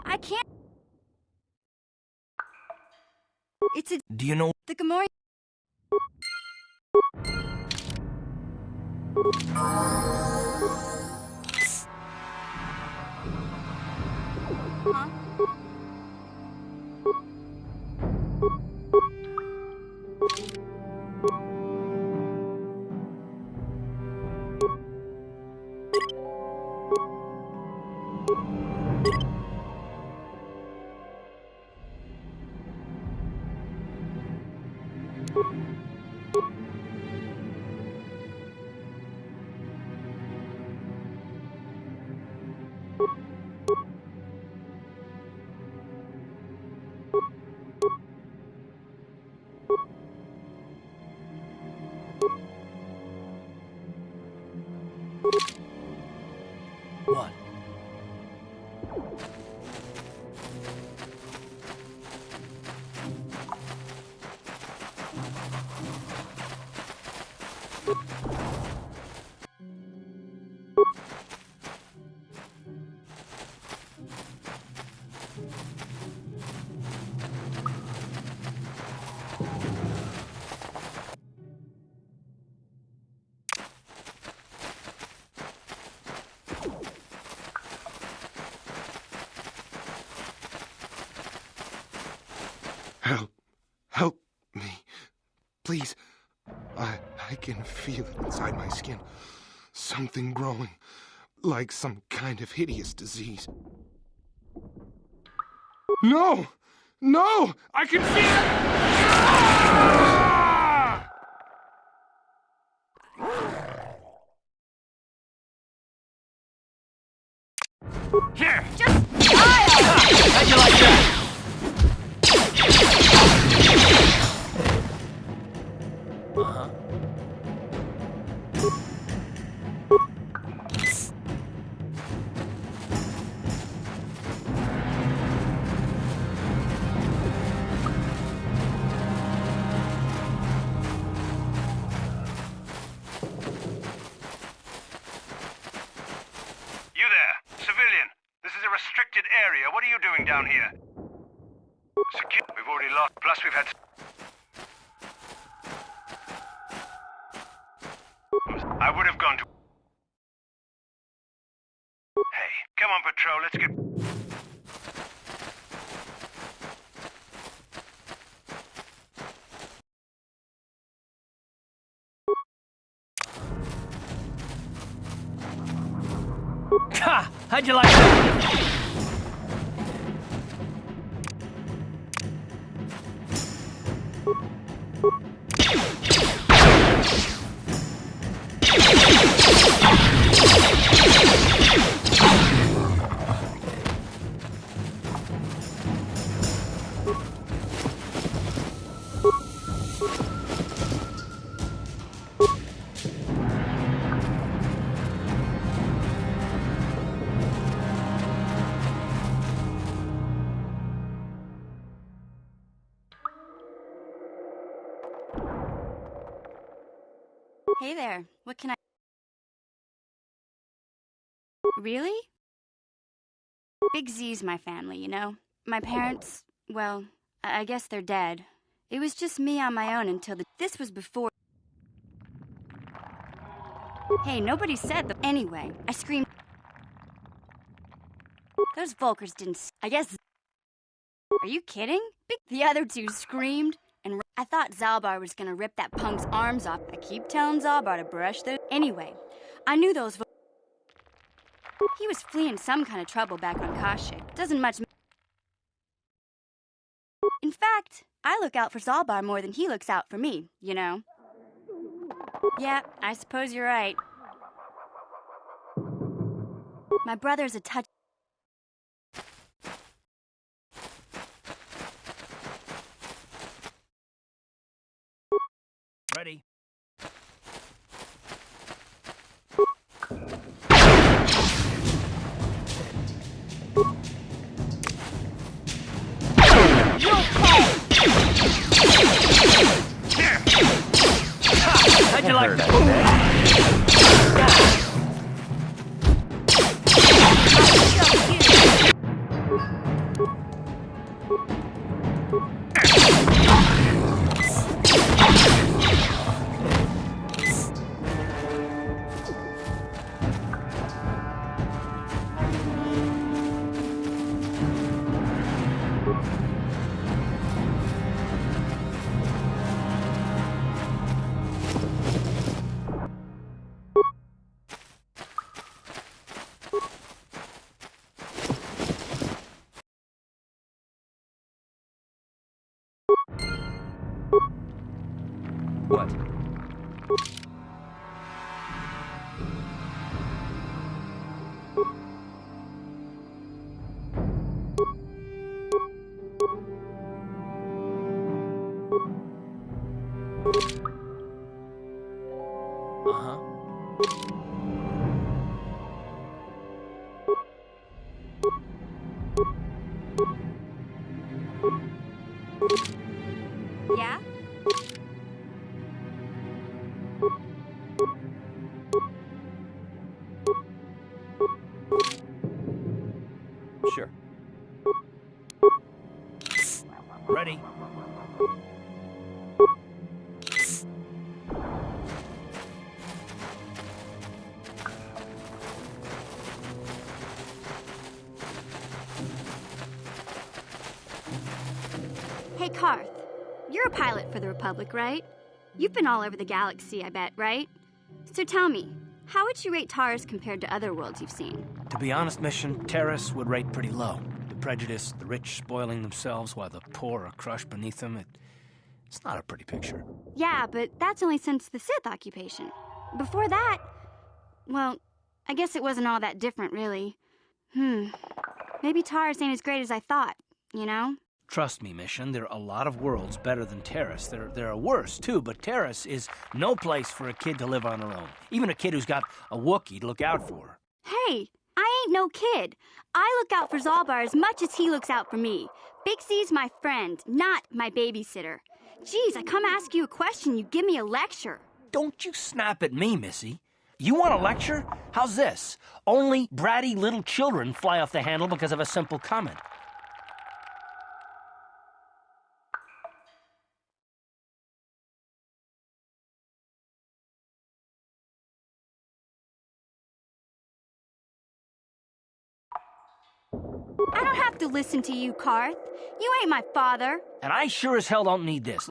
I can't... It's a... Do you know... The Gamorrean... Huh? What? Help me. Please. I can feel it inside my skin. Something growing. Like some kind of hideous disease. No! No! I can feel it! Here! Just fire! How'd you like that? Uh-huh. restricted area. What are you doing down here? Secure. We've already lost. Plus we've had... I would have gone to... Hey, come on, Patrol. Let's get... Ha! How'd you like that? Hey there, what can I... Really? Big Z's my family, you know? My parents, well, I guess they're dead. It was just me on my own until This was before... Hey, nobody said that... Anyway, I screamed... Those Volkers didn't... I guess... Are you kidding? The other two screamed, and I thought Zalbar was gonna rip that punk's arms off. I keep telling Zalbar to brush the... Anyway, I knew those... He was fleeing some kind of trouble back on Kashyyyk. Doesn't much... In fact, I look out for Zalbar more than he looks out for me, you know? Yeah, I suppose you're right. My brother's a touch... Ready. hurt, I bet. What? Yeah? Sure. Ready. Hey, Karth. You're a pilot for the Republic, right? You've been all over the galaxy, I bet, right? So tell me, how would you rate Taurus compared to other worlds you've seen? To be honest, Mission, Terrace would rate pretty low. The prejudice, the rich spoiling themselves while the poor are crushed beneath them, it's not a pretty picture. Yeah, but that's only since the Sith occupation. Before that, well, I guess it wasn't all that different, really. Maybe Taurus ain't as great as I thought, you know? Trust me, Mission, there are a lot of worlds better than Terrace. There are worse, too, but Terrace is no place for a kid to live on her own. Even a kid who's got a Wookiee to look out for. Hey, I ain't no kid. I look out for Zalbar as much as he looks out for me. Bixie's my friend, not my babysitter. Geez, I come ask you a question, you give me a lecture. Don't you snap at me, Missy. You want a lecture? How's this? Only bratty little children fly off the handle because of a simple comment. I don't have to listen to you, Karth. You ain't my father. And I sure as hell don't need this.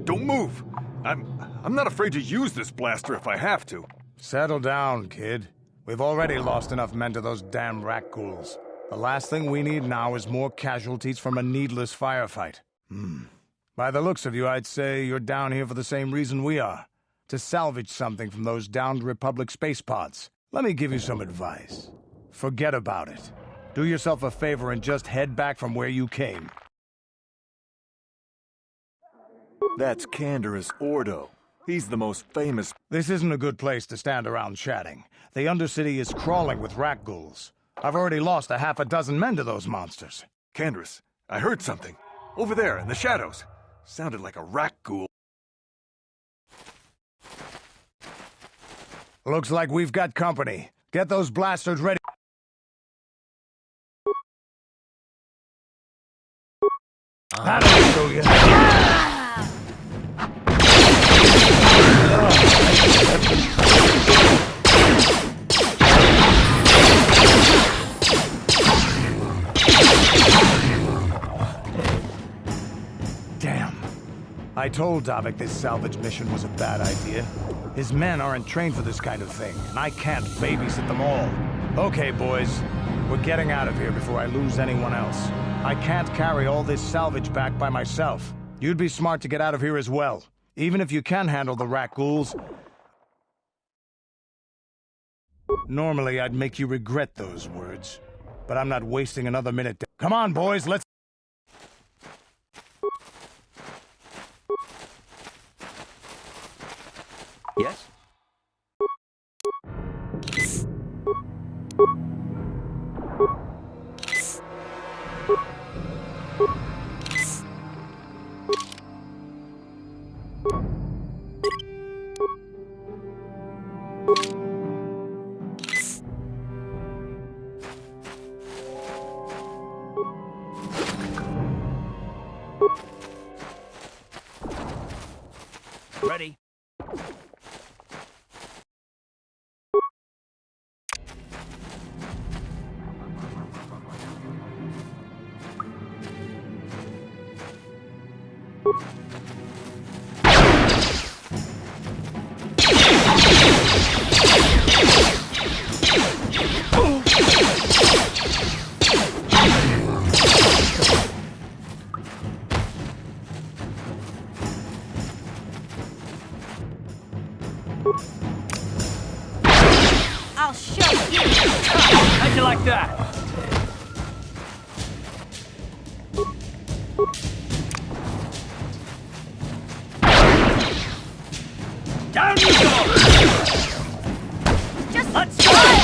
Don't move. I'm not afraid to use this blaster if I have to. Settle down, kid. We've already lost enough men to those damn rat ghouls. The last thing we need now is more casualties from a needless firefight. By the looks of you, I'd say you're down here for the same reason we are. To salvage something from those downed Republic space pods. Let me give you some advice. Forget about it. Do yourself a favor and just head back from where you came. That's Canderous Ordo. He's the most famous... This isn't a good place to stand around chatting. The Undercity is crawling with rat ghouls. I've already lost a half a dozen men to those monsters. Candace, I heard something. Over there, in the shadows. Sounded like a rat ghoul. Looks like we've got company. Get those blasters ready. That'll show you. Damn. I told Davik this salvage mission was a bad idea. His men aren't trained for this kind of thing, and I can't babysit them all. Okay, boys. We're getting out of here before I lose anyone else. I can't carry all this salvage back by myself. You'd be smart to get out of here as well. Even if you can handle the rat ghouls. Normally, I'd make you regret those words. But I'm not wasting another minute. Come on, boys, let's... Yes? Ready. I'll show you. How'd you like that? Down you go! Just let's try!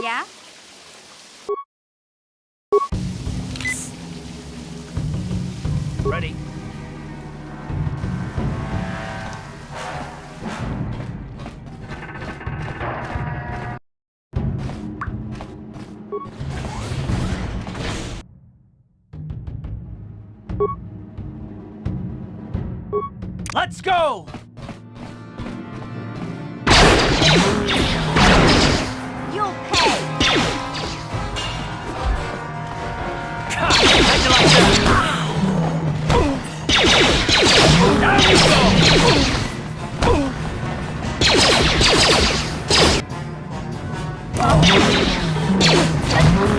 Yeah? Ready. Let's go! You'll pay! How'd you like that? There we go!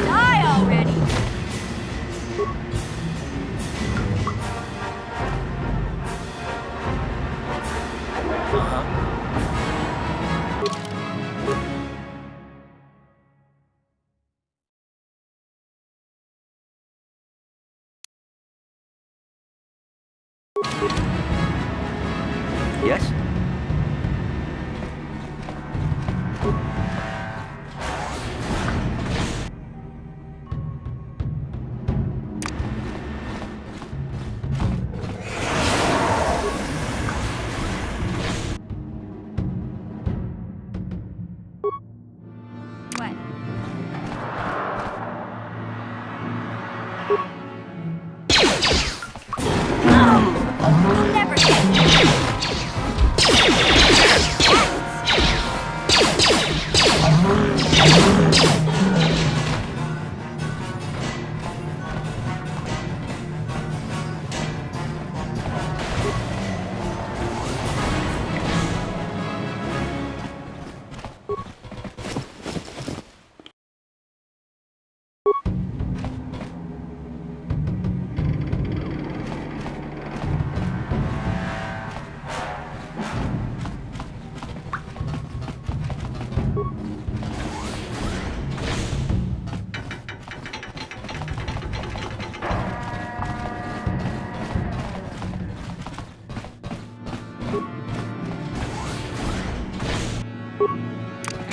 Die already! Yes? What? You'll never get me!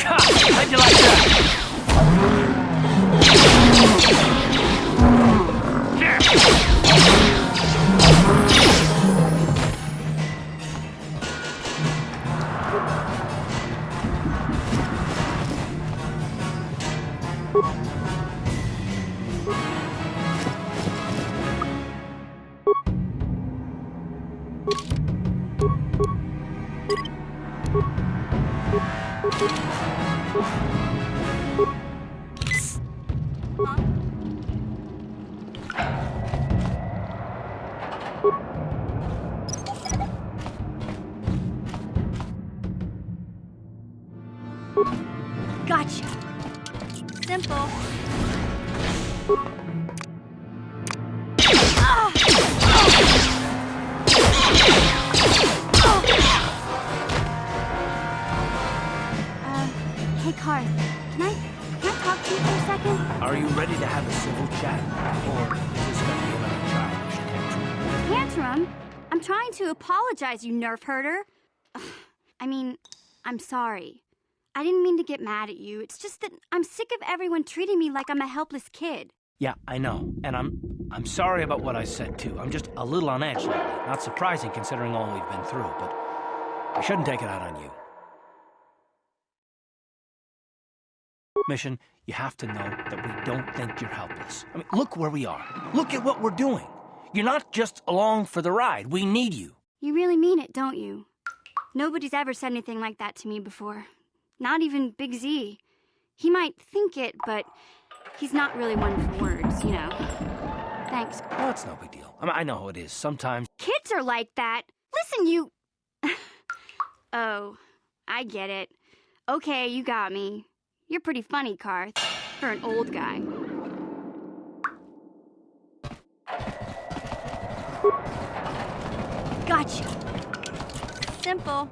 How'd you like that? Gotcha. Simple. Are you ready to have a civil chat? Or is this going to be another childish tantrum? Tantrum? I'm trying to apologize, you nerf herder. Ugh, I mean, I'm sorry. I didn't mean to get mad at you. It's just that I'm sick of everyone treating me like I'm a helpless kid. Yeah, I know. And I'm sorry about what I said, too. I'm just a little on edge lately. Not surprising considering all we've been through, but I shouldn't take it out on you. Mission, you have to know that we don't think you're helpless. I mean, look where we are. Look at what we're doing. You're not just along for the ride. We need you. You really mean it, don't you? Nobody's ever said anything like that to me before. Not even Big Z. He might think it, but he's not really one for words, you know. Thanks. Well, it's no big deal. I mean, I know how it is. Sometimes... Kids are like that. Listen, you... Oh, I get it. Okay, you got me. You're pretty funny, Karth, for an old guy. Gotcha. Simple.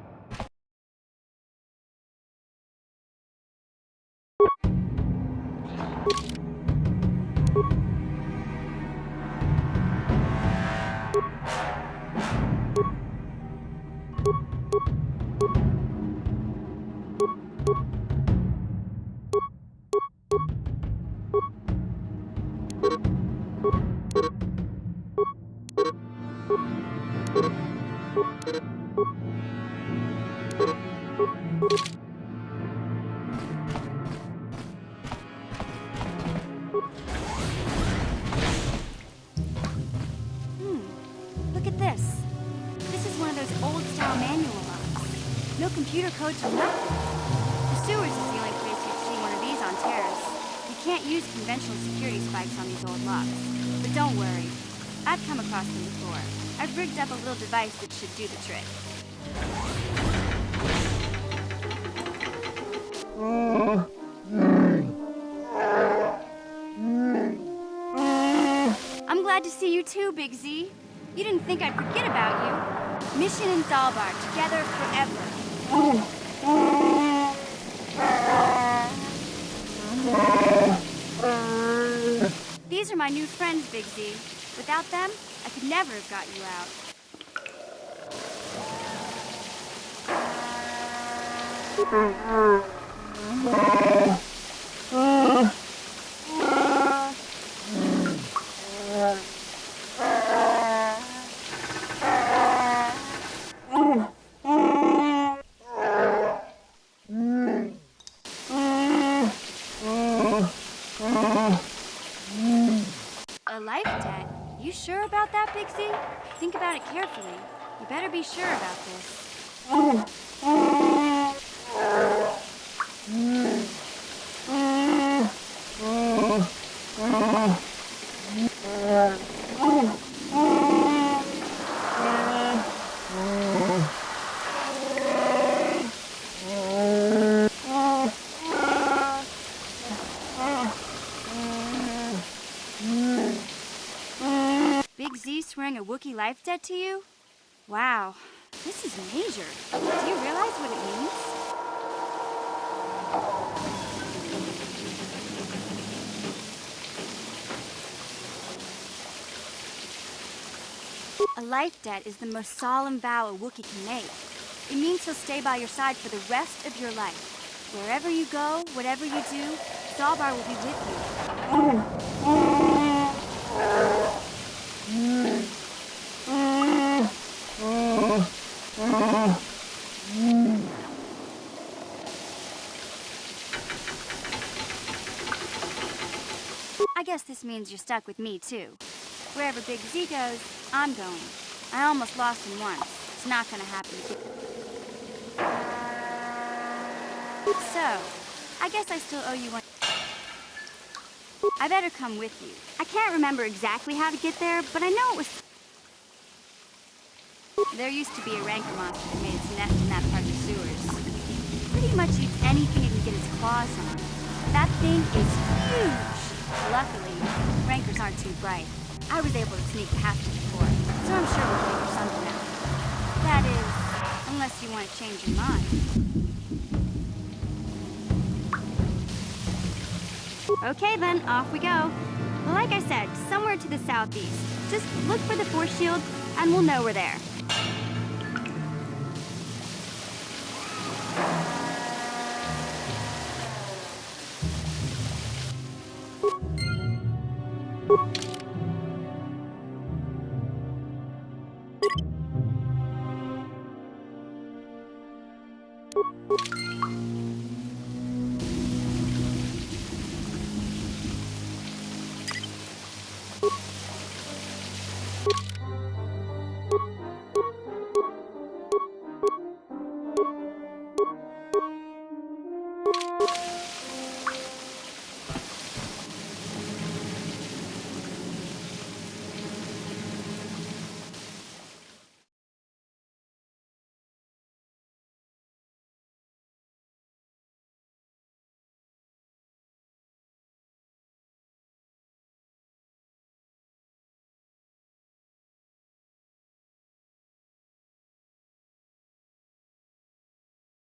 Look at this. This is one of those old-style manual locks. No computer codes or nothing. The sewers is the only place you'd see one of these on Terrace. You can't use conventional security spikes on these old locks. But don't worry. I've come across them before. I've rigged up a little device that should do the trick. I'm glad to see you too, Big Z. You didn't think I'd forget about you. Mission and Zalbar, together forever. These are my new friends, Big Z. Without them, I could never have got you out. A life debt? You sure about that, Big Z? Think about it carefully. You better be sure about this. Big Z swearing a Wookiee life debt to you? Wow, this is major. Do you realize what it means? A life debt is the most solemn vow a Wookiee can make. It means he'll stay by your side for the rest of your life. Wherever you go, whatever you do, Zalbar will be with you. I guess this means you're stuck with me, too. Wherever Big Z goes, I'm going. I almost lost him once. It's not gonna happen again. So, I guess I still owe you one. I better come with you. I can't remember exactly how to get there, but I know it was... There used to be a rancor monster that made its nest in that part of the sewers. Pretty much eats anything it can get its claws on. That thing is huge! Luckily, rancors aren't too bright. I was able to sneak past it before, so I'm sure we'll figure something out. That is, unless you want to change your mind. Okay then, off we go. Like I said, somewhere to the southeast. Just look for the force shield, and we'll know we're there.